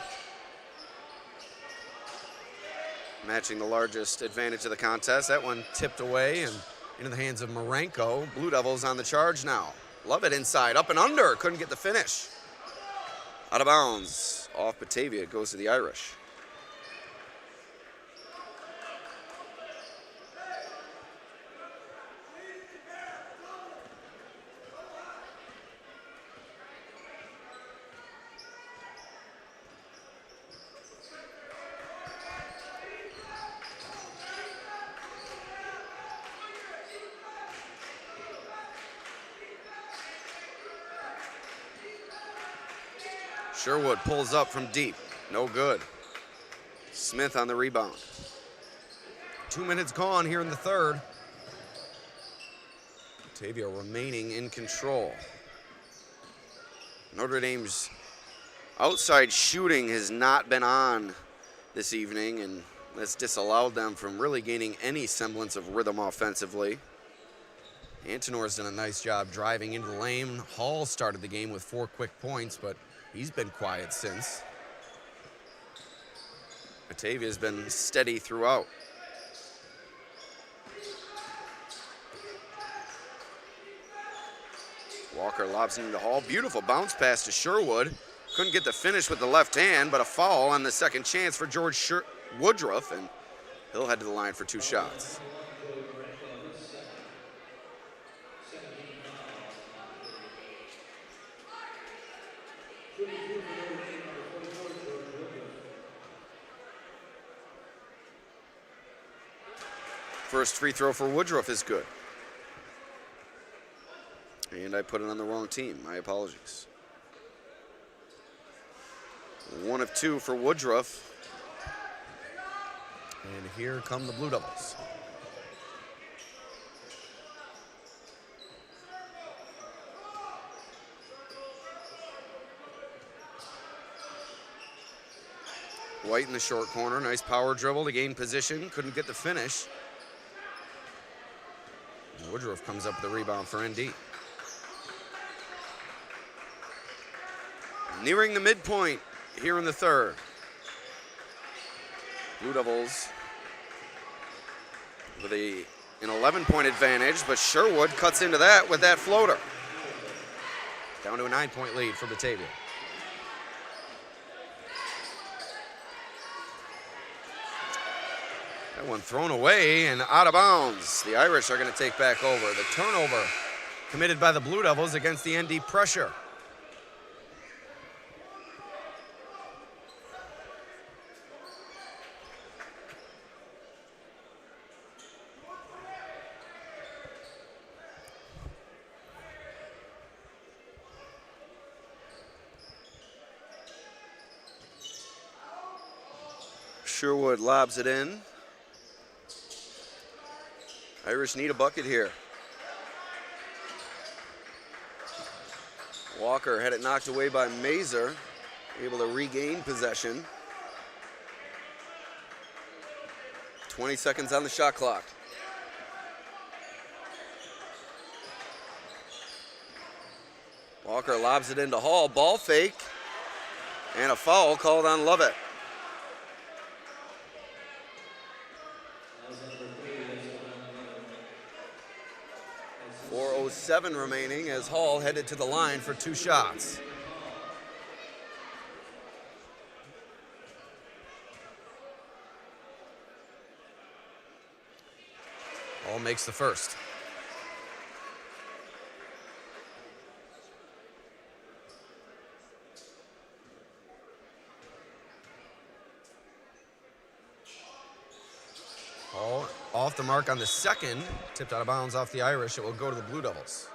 Matching the largest advantage of the contest. That one tipped away and into the hands of Marenko. Blue Devils on the charge now. Love it inside, up and under. Couldn't get the finish. Out of bounds. Off Batavia, it goes to the Irish. Sherwood pulls up from deep. No good. Smith on the rebound. 2 minutes gone here in the third. Batavia remaining in control. Notre Dame's outside shooting has not been on this evening, and that's disallowed them from really gaining any semblance of rhythm offensively. Antonor's done a nice job driving into the lane. Hall started the game with 4 quick points, but he's been quiet since. Batavia's been steady throughout. Walker lobs into Hall. Beautiful bounce pass to Sherwood. Couldn't get the finish with the left hand, but a foul on the second chance for George Woodruff, and he'll head to the line for 2 shots. First free throw for Woodruff is good. And I put it on the wrong team. My apologies. 1 of 2 for Woodruff. And here come the Blue Devils. White in the short corner. Nice power dribble to gain position. Couldn't get the finish. Woodruff comes up with the rebound for ND. Nearing the midpoint here in the third. Blue Devils with an 11-point advantage, but Sherwood cuts into that with that floater. Down to a 9-point lead for Batavia. That one thrown away and out of bounds. The Irish are going to take back over. The turnover committed by the Blue Devils against the ND pressure. Sherwood lobs it in. Irish need a bucket here. Walker had it knocked away by Mazer, able to regain possession. 20 seconds on the shot clock. Walker lobs it into Hall, ball fake, and a foul called on Lovett. 4:07 remaining as Hall headed to the line for 2 shots. All makes the first. Ball off the mark on the second. Tipped out of bounds off the Irish. It will go to the Blue Devils.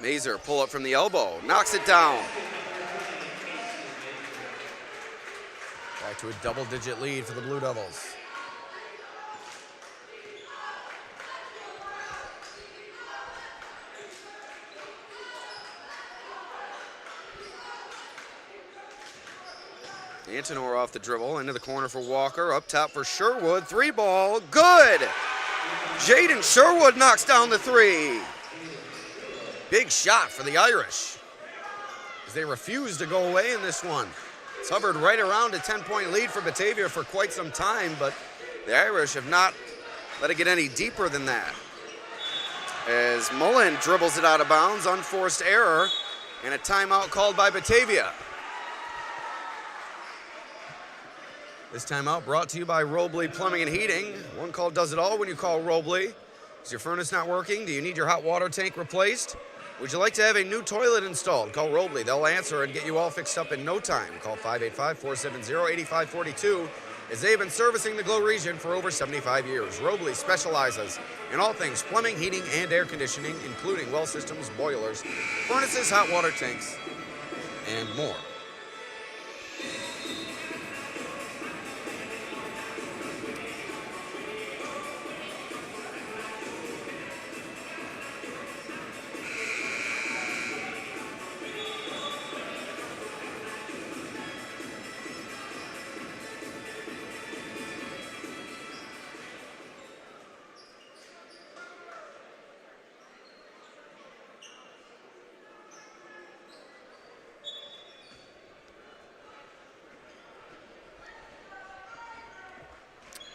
Mazer, pull up from the elbow, knocks it down. Back to a double-digit lead for the Blue Devils. Antonor off the dribble, into the corner for Walker, up top for Sherwood, 3-ball, good! Jaden Sherwood knocks down the 3. Big shot for the Irish, as they refuse to go away in this one. It's hovered right around a 10-point lead for Batavia for quite some time, but the Irish have not let it get any deeper than that. As Mullen dribbles it out of bounds, unforced error, and a timeout called by Batavia. This timeout brought to you by Robley Plumbing and Heating. One call does it all when you call Robley. Is your furnace not working? Do you need your hot water tank replaced? Would you like to have a new toilet installed? Call Robley. They'll answer and get you all fixed up in no time. Call 585-470-8542, as they've been servicing the Glow region for over 75 years. Robley specializes in all things plumbing, heating, and air conditioning, including well systems, boilers, furnaces, hot water tanks, and more.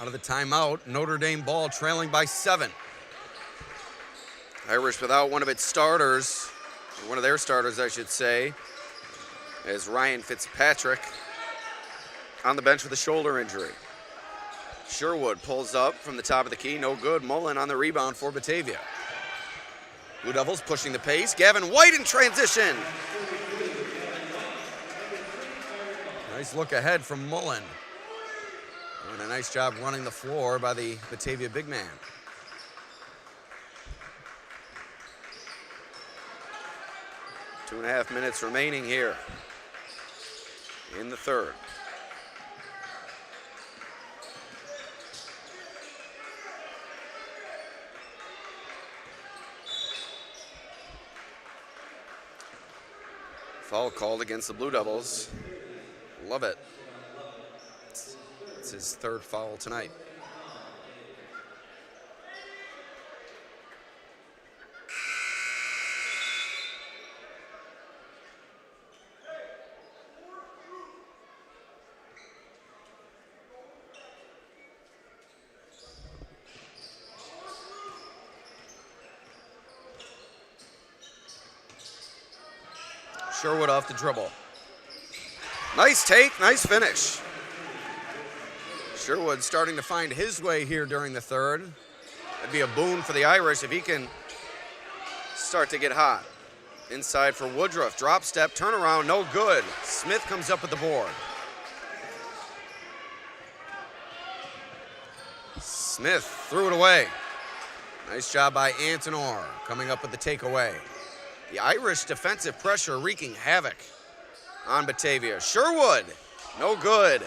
Out of the timeout, Notre Dame ball trailing by 7. Irish without one of its starters, or one of their starters, I should say, as Ryan Fitzpatrick on the bench with a shoulder injury. Sherwood pulls up from the top of the key, no good. Mullen on the rebound for Batavia. Blue Devils pushing the pace. Gavin White in transition. Nice look ahead from Mullen. And a nice job running the floor by the Batavia big man. 2.5 minutes remaining here in the third. Foul called against the Blue Devils. Love it. It's his third foul tonight. Sherwood off the dribble. Nice take, nice finish. Sherwood starting to find his way here during the third. That'd be a boon for the Irish if he can start to get hot. Inside for Woodruff, drop step, turnaround, no good. Smith comes up with the board. Smith threw it away. Nice job by Antonor coming up with the takeaway. The Irish defensive pressure wreaking havoc on Batavia. Sherwood, no good.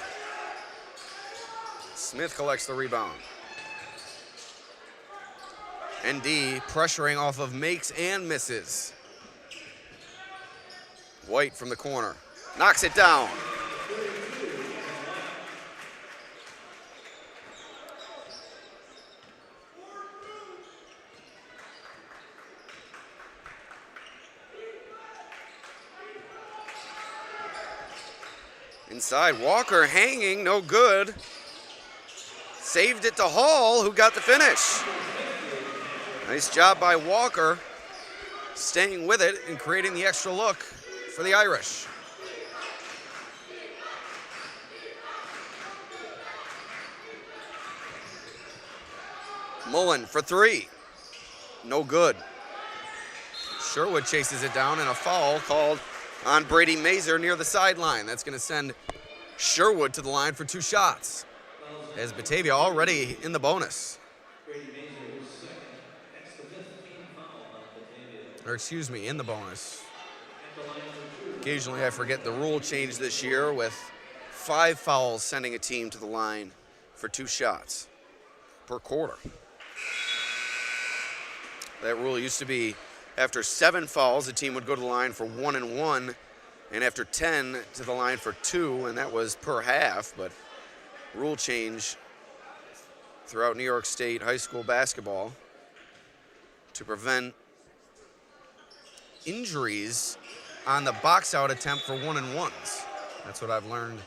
Smith collects the rebound. ND pressuring off of makes and misses. White from the corner, knocks it down. Inside, Walker hanging, no good. Saved it to Hall, who got the finish. Nice job by Walker, staying with it and creating the extra look for the Irish. Mullen for three. No good. Sherwood chases it down, and a foul called on Brady Mazer near the sideline. That's going to send Sherwood to the line for 2 shots, as Batavia already in the bonus. Or excuse me, in the bonus. Occasionally I forget the rule change this year with 5 fouls sending a team to the line for 2 shots per quarter. That rule used to be after 7 fouls, a team would go to the line for 1 and 1, and after 10 to the line for 2, and that was per half. But rule change throughout New York State high school basketball to prevent injuries on the box out attempt for 1 and 1s. That's what I've learned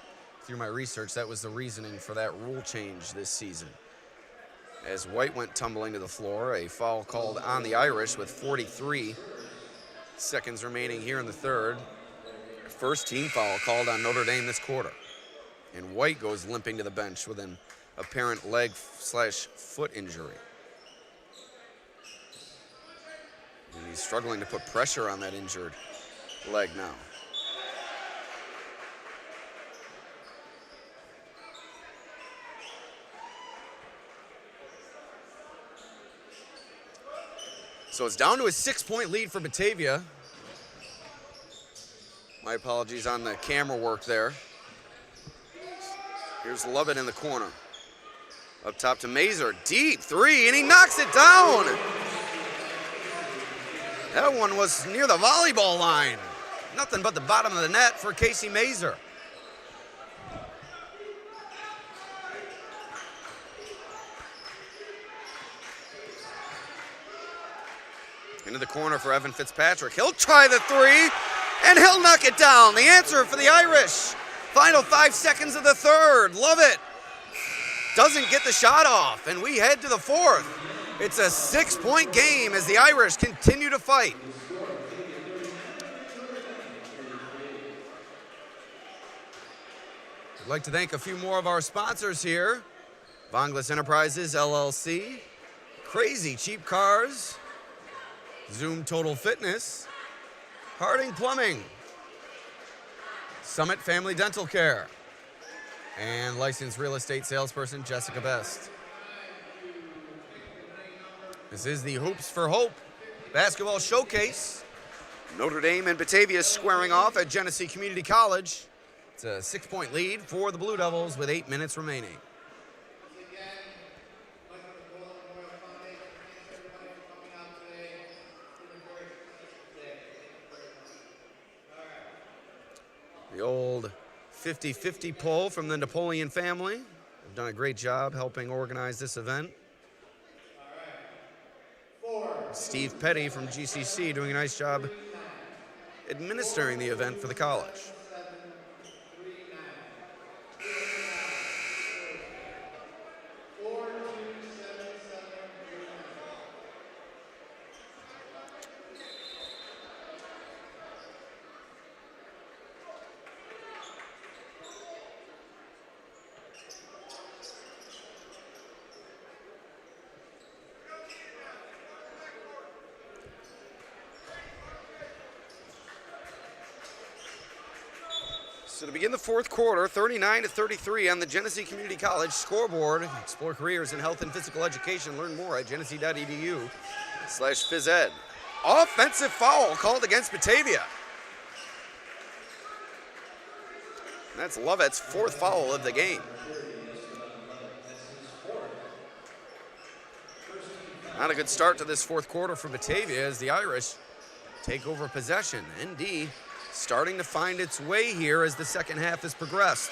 through my research. That was the reasoning for that rule change this season. As White went tumbling to the floor, a foul called on the Irish with 43 seconds remaining here in the third. First team foul called on Notre Dame this quarter. And White goes limping to the bench with an apparent leg/foot injury. And he's struggling to put pressure on that injured leg now. So it's down to a 6-point lead for Batavia. My apologies on the camera work there. Here's Lovett in the corner. Up top to Mazer, deep 3, and he knocks it down. That one was near the volleyball line. Nothing but the bottom of the net for Casey Mazer. Into the corner for Evan Fitzpatrick. He'll try the 3, and he'll knock it down. The answer for the Irish. Final 5 seconds of the third. Lovett doesn't get the shot off, and we head to the fourth. It's a 6-point game as the Irish continue to fight. I'd like to thank a few more of our sponsors here. Vonglis Enterprises, LLC, Crazy Cheap Cars, Zoom Total Fitness, Harding Plumbing, Summit Family Dental Care, and licensed real estate salesperson Jessica Best. This is the Hoops for Hope basketball showcase. Notre Dame and Batavia squaring off at Genesee Community College. It's a 6-point lead for the Blue Devils with 8 minutes remaining. The old 50-50 poll from the Napoleon family. They've done a great job helping organize this event. Steve Petty from GCC doing a nice job administering the event for the college. So to begin the fourth quarter, 39-33 on the Genesee Community College scoreboard. Explore careers in health and physical education. Learn more at genesee.edu/phys ed. Offensive foul called against Batavia. That's Lovett's 4th foul of the game. Not a good start to this fourth quarter for Batavia as the Irish take over possession. ND starting to find its way here as the second half has progressed.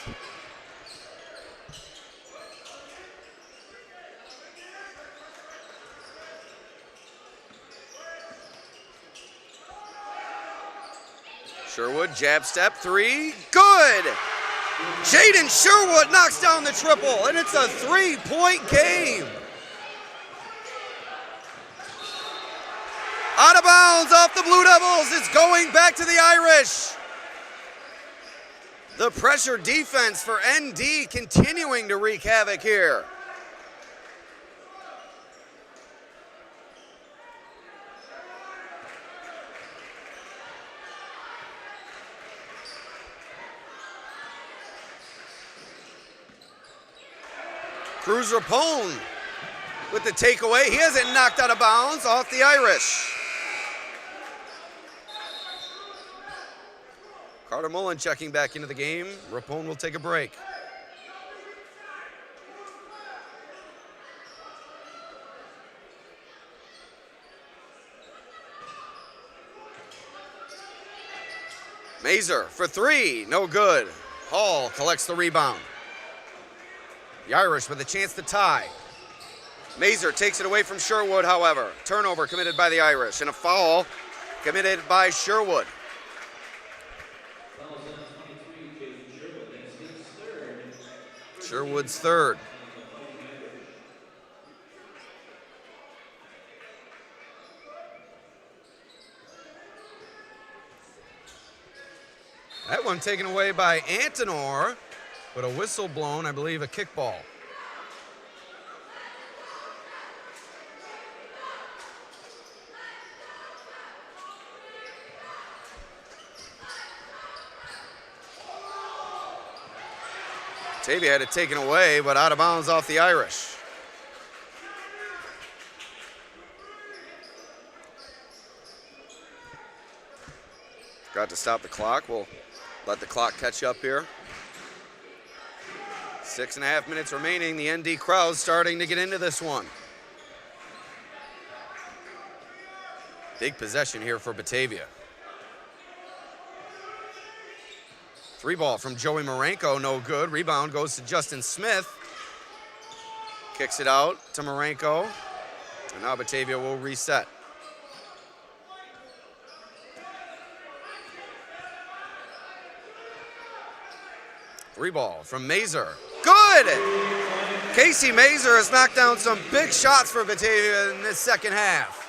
Sherwood, jab step 3, good! Jaden Sherwood knocks down the triple, and it's a 3-point game. Out of bounds off the Blue Devils. It's going back to the Irish. The pressure defense for ND continuing to wreak havoc here. Cruz Rapone with the takeaway. He has it knocked out of bounds off the Irish. Carter Mullen checking back into the game. Rapone will take a break. Mazer for three, no good. Hall collects the rebound. The Irish with a chance to tie. Mazer takes it away from Sherwood, however. Turnover committed by the Irish, and a foul committed by Sherwood. Sherwood's third. That one taken away by Antonor, but a whistle blown, I believe, a kickball. Batavia had it taken away, but out of bounds off the Irish. Got to stop the clock. We'll let the clock catch up here. 6.5 minutes remaining. The ND crowd starting to get into this one. Big possession here for Batavia. Three ball from Joey Marenko, no good. Rebound goes to Justin Smith. Kicks it out to Marenko. And now Batavia will reset. Three ball from Mazer. Good! Casey Mazer has knocked down some big shots for Batavia in this second half.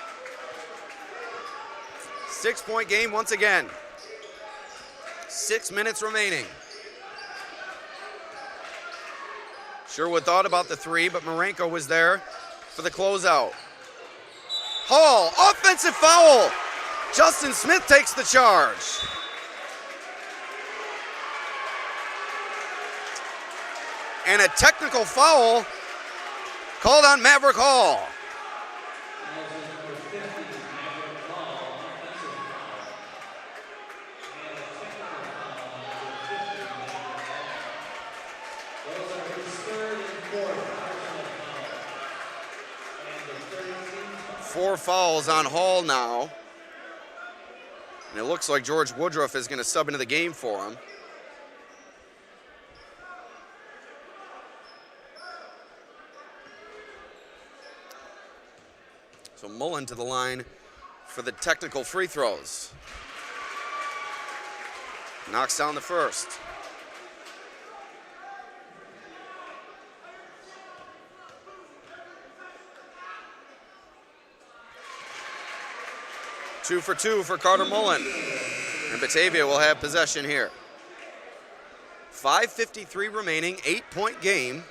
6-point game once again. 6 minutes remaining. Sherwood thought about the three, but Marenko was there for the closeout. Hall, offensive foul. Justin Smith takes the charge. And a technical foul called on Maverick Hall. Four fouls on Hall now. And it looks like George Woodruff is going to sub into the game for him. So Mullen to the line for the technical free throws. Knocks down the first. Two for two for Carter Mullen. And Batavia will have possession here. 5:53 remaining, 8-point game.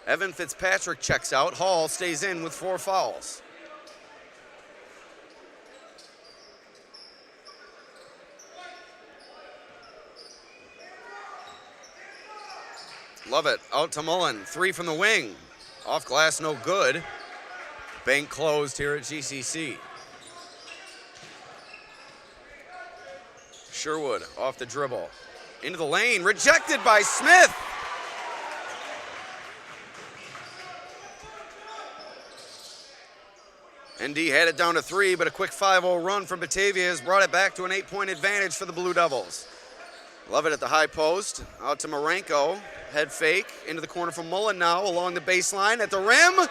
Evan Fitzpatrick checks out. Hall stays in with 4 fouls. Love it. Out to Mullen. 3 from the wing. Off glass, no good. Bank closed here at GCC. Sherwood off the dribble. Into the lane. Rejected by Smith. ND had it down to 3, but a quick 5-0 run from Batavia has brought it back to an 8-point advantage for the Blue Devils. Love it at the high post. Out to Marenko. Head fake. Into the corner from Mullen now along the baseline. At the rim.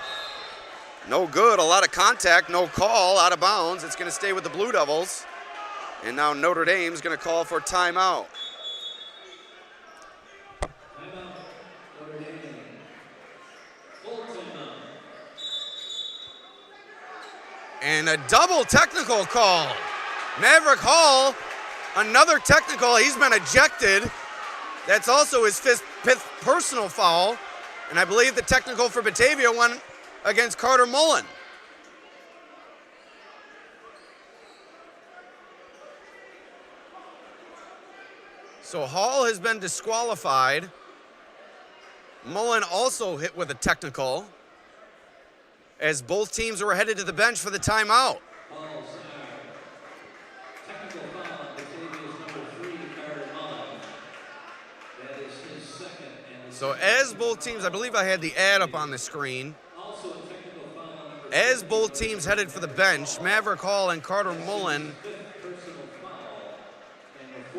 No good. A lot of contact. No call. Out of bounds. It's going to stay with the Blue Devils. And now Notre Dame's going to call for timeout. And a double technical call. Maverick Hall, another technical. He's been ejected. That's also his fifth personal foul. And I believe the technical for Batavia went against Carter Mullen. So Hall has been disqualified. Mullen also hit with a technical as both teams were headed to the bench for the timeout. Technical foul on Batavia's number 3, Carter Mullen. That is his second. So as both teams, I believe I had the ad up on the screen. Also a technical foul on number As both teams headed for the bench, Maverick Hall and Carter Mullen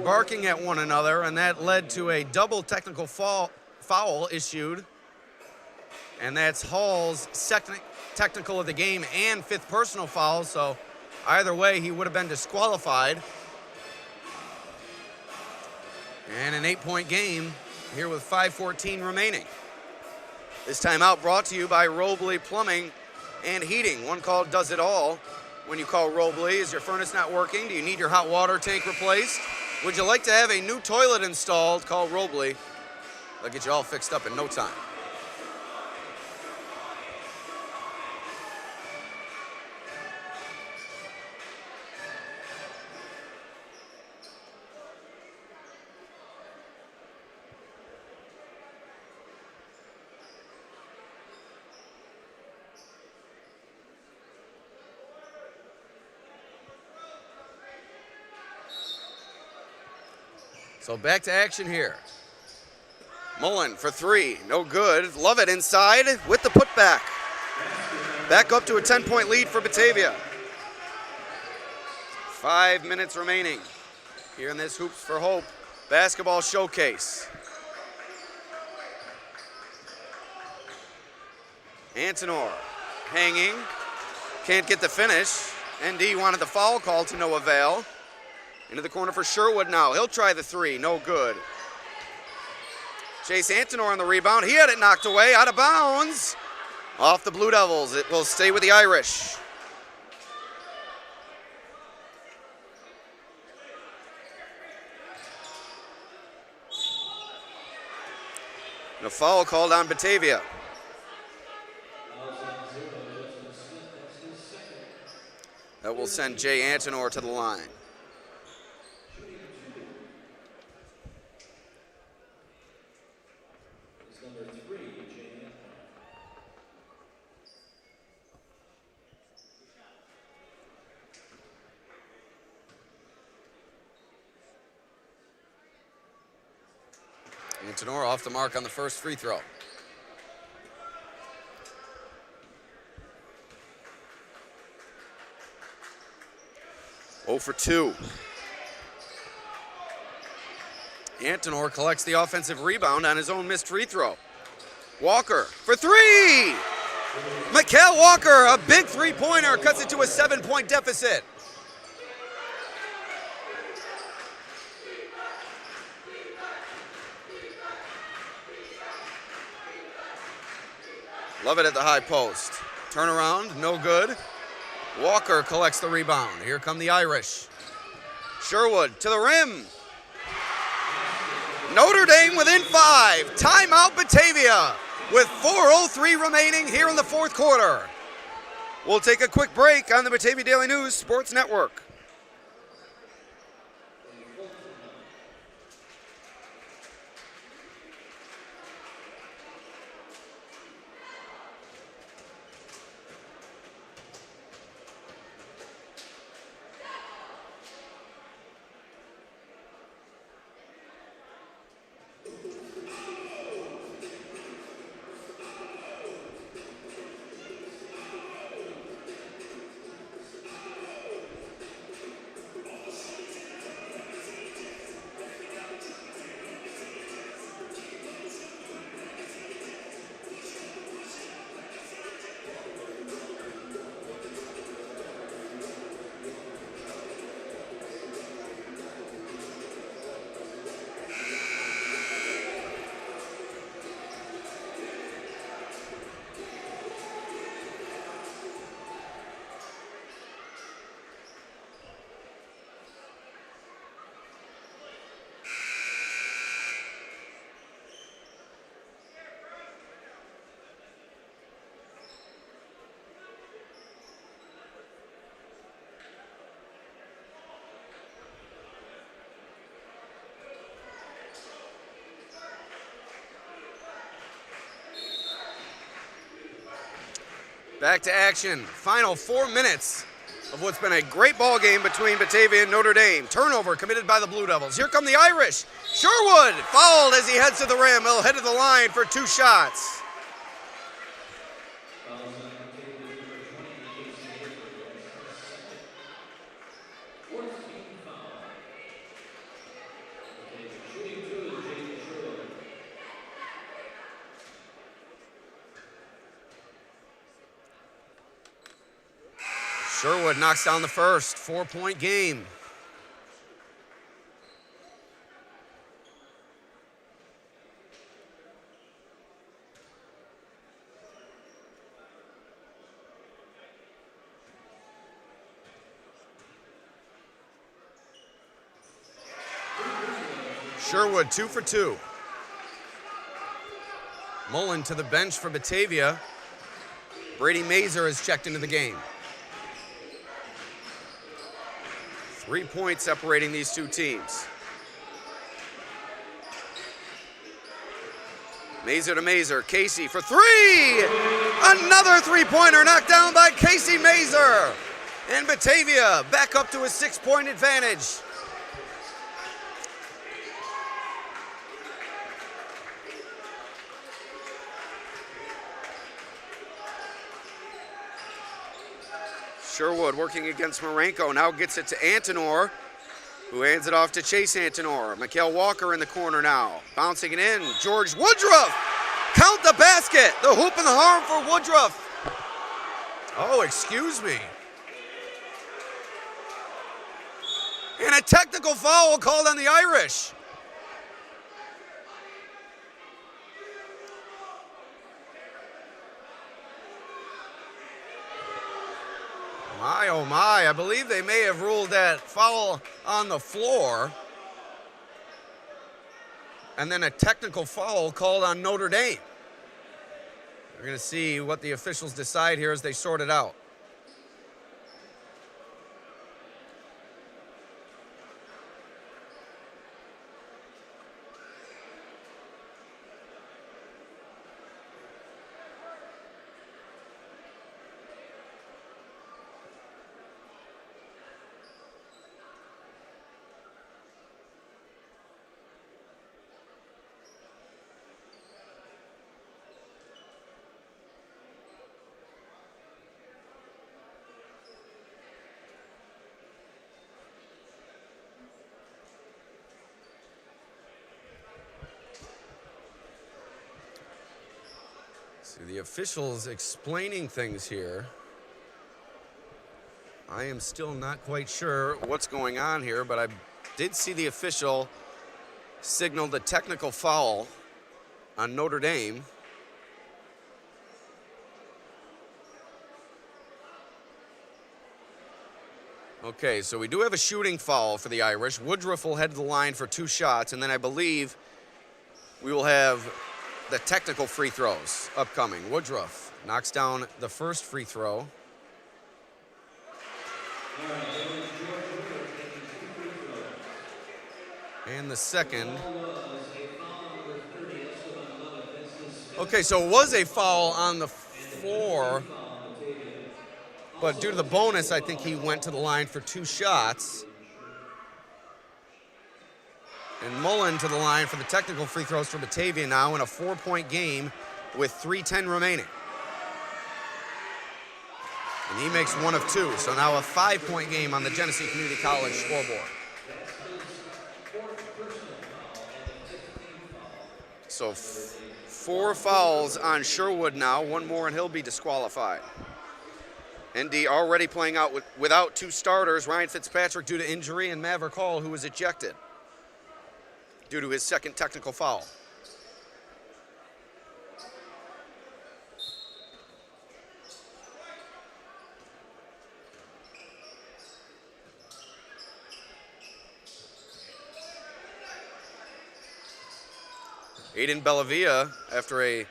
barking at one another, and that led to a double technical foul issued. And that's Hall's second technical of the game and fifth personal foul, so either way he would have been disqualified. And an 8-point game here with 5:14 remaining. This timeout brought to you by Robley Plumbing and Heating. One call does it all. When you call Robley, is your furnace not working? Do you need your hot water tank replaced? Would you like to have a new toilet installed? Call Robley. They'll get you all fixed up in no time. So back to action here. Mullen for 3, no good. Love it inside with the putback. Back up to a 10-point lead for Batavia. 5 minutes remaining here in this Hoops for Hope basketball showcase. Antonor hanging, can't get the finish. ND wanted the foul call to no avail. Into the corner for Sherwood now. He'll try the 3, no good. Chase Antonor on the rebound. He had it knocked away, out of bounds. Off the Blue Devils. It will stay with the Irish. And a foul called on Batavia. That will send Jay Antonor to the line. Antonor off the mark on the first free throw. Oh for 2. Antonor collects the offensive rebound on his own missed free throw. Walker for 3! Mikael Walker, a big three-pointer, cuts it to a 7-point deficit. Love it at the high post. Turnaround, no good. Walker collects the rebound. Here come the Irish. Sherwood to the rim. Notre Dame within 5. Timeout Batavia with 4:03 remaining here in the fourth quarter. We'll take a quick break on the Batavia Daily News Sports Network. Back to action. Final 4 minutes of what's been a great ball game between Batavia and Notre Dame. Turnover committed by the Blue Devils. Here come the Irish. Sherwood fouled as he heads to the rim. He'll head to the line for 2 shots. Sherwood knocks down the first. 4-point game. Sherwood 2 for 2. Mullen to the bench for Batavia. Brady Mazer has checked into the game. 3 points separating these two teams. Mazer to Mazer. Casey for 3! Another 3-pointer knocked down by Casey Mazer. And Batavia back up to a 6-point advantage. Sherwood working against Marenko, now gets it to Antonor, who hands it off to Chase Antonor. Mikael Walker in the corner now, bouncing it in. George Woodruff, count the basket. The hoop and the harm for Woodruff. Oh, excuse me. And a technical foul called on the Irish. My, oh my, I believe they may have ruled that foul on the floor. And then a technical foul called on Notre Dame. We're going to see what the officials decide here as they sort it out. See the officials explaining things here. I am still not quite sure what's going on here, but I did see the official signal the technical foul on Notre Dame. Okay, so we do have a shooting foul for the Irish. Woodruff will head to the line for 2 shots, and then I believe we will have the technical free throws upcoming. Woodruff knocks down the first free throw. And the second. Okay, so it was a foul on the floor, but due to the bonus, I think he went to the line for 2 shots. And Mullen to the line for the technical free throws for Batavia now in a 4-point game with 3:10 remaining. And he makes 1 of 2, so now a 5-point game on the Genesee Community College scoreboard. So 4 fouls on Sherwood now, 1 more and he'll be disqualified. ND already playing out without 2 starters, Ryan Fitzpatrick due to injury and Maverick Hall, who was ejected due to his second technical foul. Aiden Bellavia, after an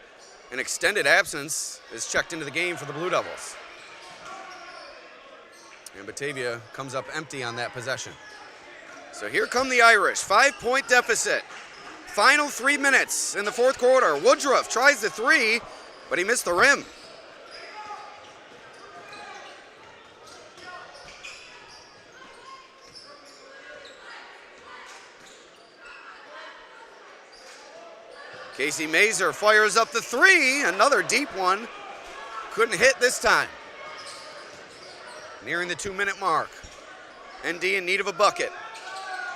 extended absence, is checked into the game for the Blue Devils. And Batavia comes up empty on that possession. So here come the Irish, 5-point deficit. Final 3 minutes in the 4th quarter. Woodruff tries the 3, but he missed the rim. Casey Mazer fires up the three, another deep one. Couldn't hit this time. Nearing the 2-minute mark. ND in need of a bucket.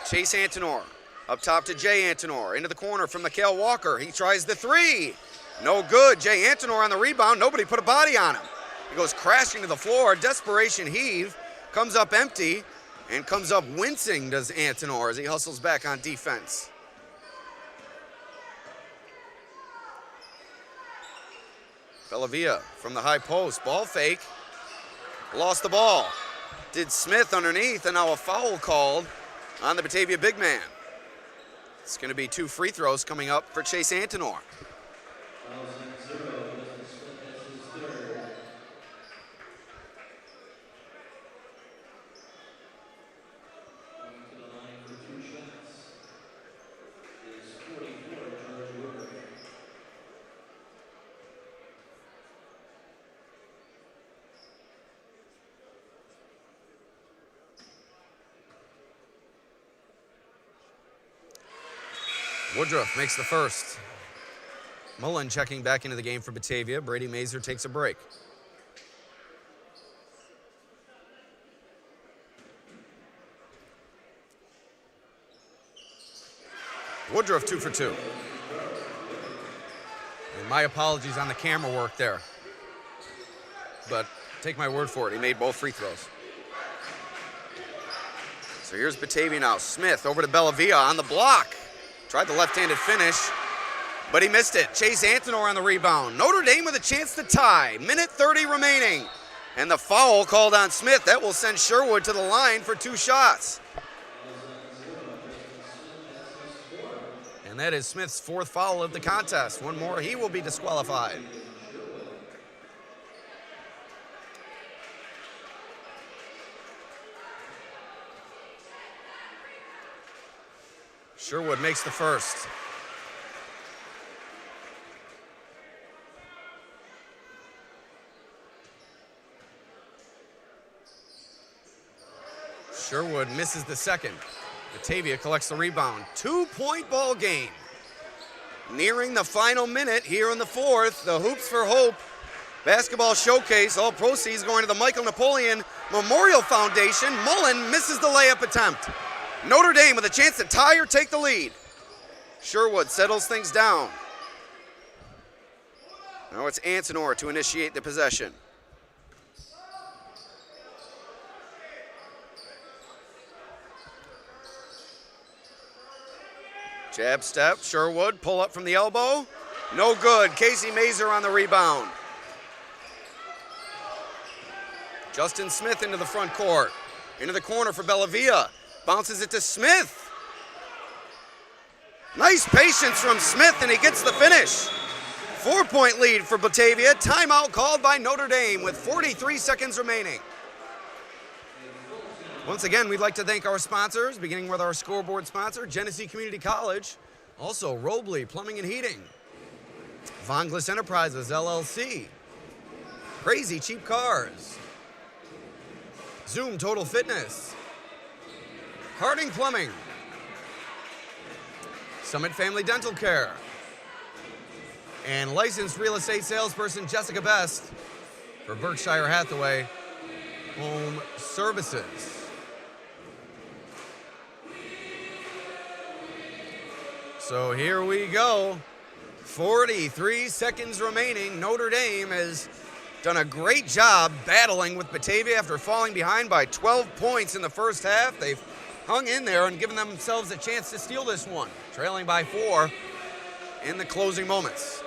Chase Antonor up top to Jay Antonor. Into the corner from Mikhail Walker. He tries the three. No good. Jay Antonor on the rebound. Nobody put a body on him. He goes crashing to the floor. Desperation heave. Comes up empty and comes up wincing, does Antonor, as he hustles back on defense. Batavia from the high post. Ball fake. Lost the ball. Did Smith underneath, and now a foul called on the Batavia big man. It's going to be 2 free throws coming up for Chase Antonor. Fouls at 0. Justin Smith has his third. Going to the line for 2 shots is 44, George Woodruff. Woodruff makes the first. Mullen checking back into the game for Batavia. Brady Mazer takes a break. Woodruff 2 for 2. And my apologies on the camera work there. But take my word for it, he made both free throws. So here's Batavia now. Smith over to Batavia on the block. Tried the left-handed finish, but he missed it. Chase Antonor on the rebound. Notre Dame with a chance to tie. Minute 30 remaining. And the foul called on Smith. That will send Sherwood to the line for 2 shots. And that is Smith's 4th foul of the contest. One more, he will be disqualified. Sherwood makes the first. Sherwood misses the second. Batavia collects the rebound. 2-point ball game. Nearing the final minute here in the 4th. The Hoops for Hope basketball showcase. All proceeds going to the Michael Napoleon Memorial Foundation. Mullen misses the layup attempt. Notre Dame with a chance to tie or take the lead. Sherwood settles things down. Now it's Antonor to initiate the possession. Jab step, Sherwood, pull up from the elbow. No good. Casey Mazer on the rebound. Justin Smith into the front court. Into the corner for Batavia. Bounces it to Smith. Nice patience from Smith, and he gets the finish. 4-point lead for Batavia. Timeout called by Notre Dame with 43 seconds remaining. Once again, we'd like to thank our sponsors, beginning with our scoreboard sponsor, Genesee Community College. Also, Robley Plumbing and Heating. Vonglis Enterprises, LLC. Crazy Cheap Cars. Zoom Total Fitness. Harding Plumbing. Summit Family Dental Care. And licensed real estate salesperson Jessica Best for Berkshire Hathaway Home Services. So here we go. 43 seconds remaining. Notre Dame has done a great job battling with Batavia after falling behind by 12 points in the first half. They've hung in there and given themselves a chance to steal this one, trailing by 4 in the closing moments.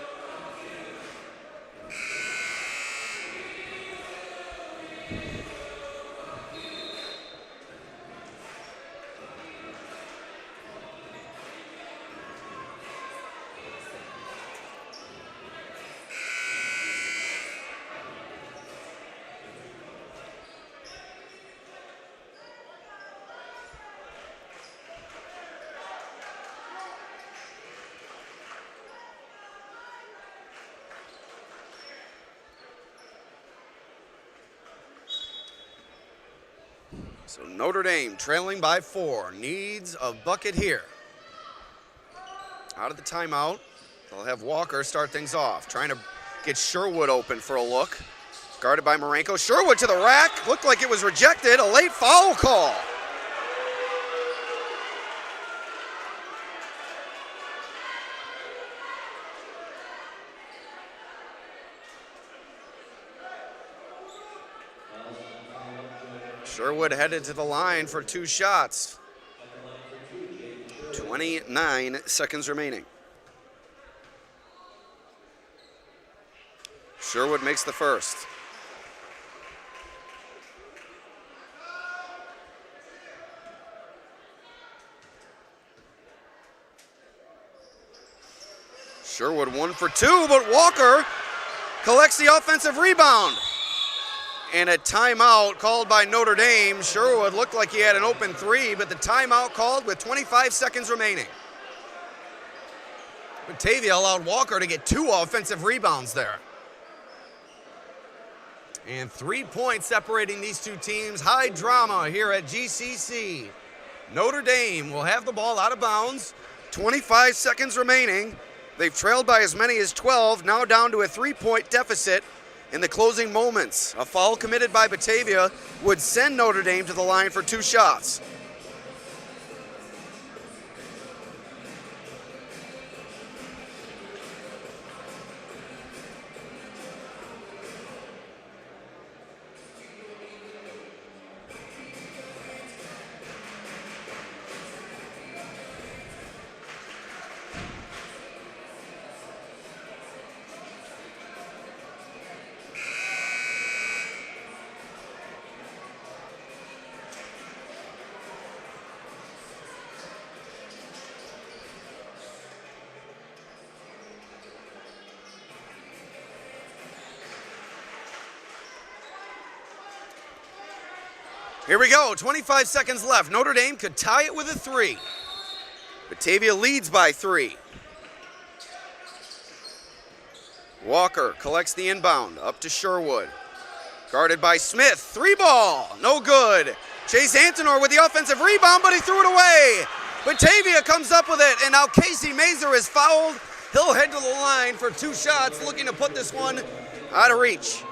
So Notre Dame trailing by 4, needs a bucket here. Out of the timeout, They'll have Walker start things off, trying to get Sherwood open for a look. Guarded by Marenko. Sherwood to the rack. Looked like it was rejected. A late foul call. Sherwood headed to the line for 2 shots. 29 seconds remaining. Sherwood makes the first. Sherwood 1 for 2, but Walker collects the offensive rebound. And a timeout called by Notre Dame. Sherwood looked like he had an open 3, but the timeout called with 25 seconds remaining. Batavia allowed Walker to get 2 offensive rebounds there. And 3 points separating these two teams. High drama here at GCC. Notre Dame will have the ball out of bounds. 25 seconds remaining. They've trailed by as many as 12, now down to a 3-point deficit in the closing moments. A foul committed by Batavia would send Notre Dame to the line for 2 shots. Here we go, 25 seconds left. Notre Dame could tie it with a 3. Batavia leads by 3. Walker collects the inbound, up to Sherwood. Guarded by Smith, 3 ball, no good. Chase Antonor with the offensive rebound, but he threw it away. Batavia comes up with it, and now Casey Mazer is fouled. He'll head to the line for 2 shots, looking to put this one out of reach.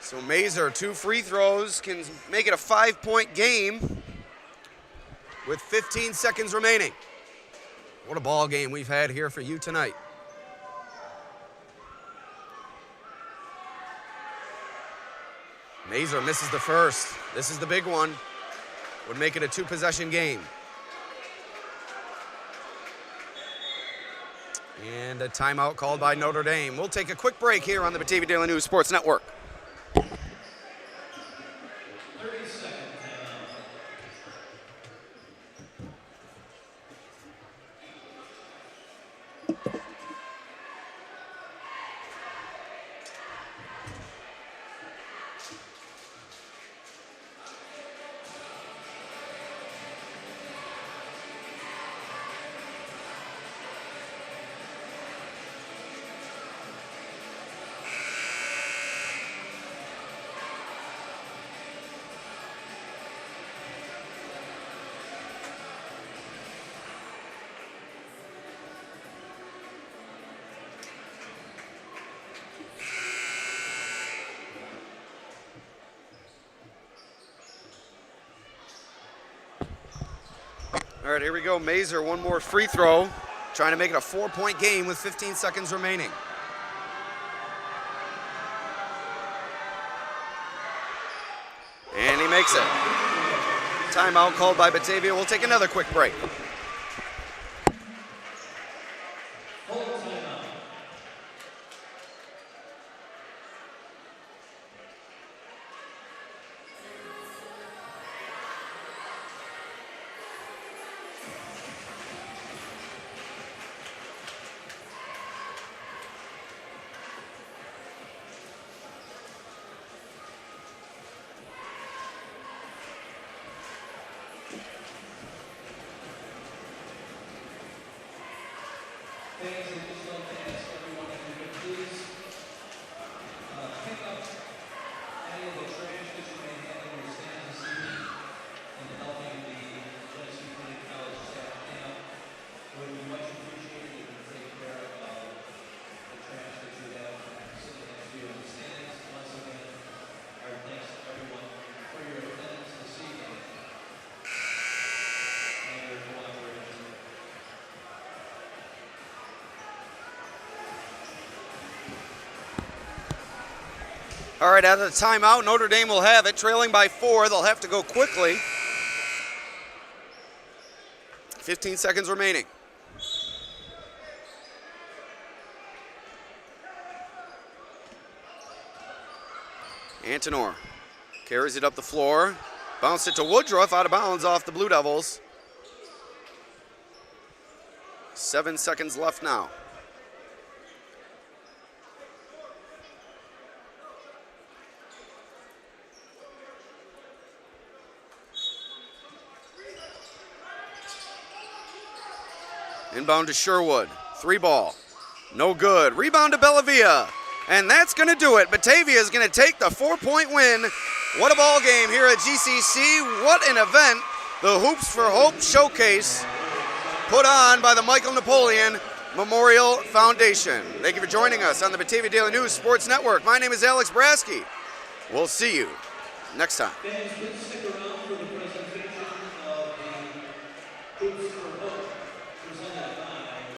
So Mazer, 2 free throws, can make it a 5-point game with 15 seconds remaining. What a ball game we've had here for you tonight. Mazer misses the first. This is the big one. Would make it a 2-possession game. And a timeout called by Notre Dame. We'll take a quick break here on the Batavia Daily News Sports Network. All right, here we go. Mazer, 1 more free throw, trying to make it a 4-point game with 15 seconds remaining. And he makes it. Timeout called by Batavia. We'll take another quick break. All right, out of the timeout, Notre Dame will have it, trailing by 4. They'll have to go quickly. 15 seconds remaining. Antonor carries it up the floor. Bounced it to Woodruff, out of bounds off the Blue Devils. 7 seconds left now. Inbound to Sherwood. 3 ball. No good. Rebound to Bellavia. And that's going to do it. Batavia is going to take the 4-point win. What a ball game here at GCC. What an event. The Hoops for Hope Showcase put on by the Michael Napoleon Memorial Foundation. Thank you for joining us on the Batavia Daily News Sports Network. My name is Alex Brasky. We'll see you next time. Fans, please stick around for the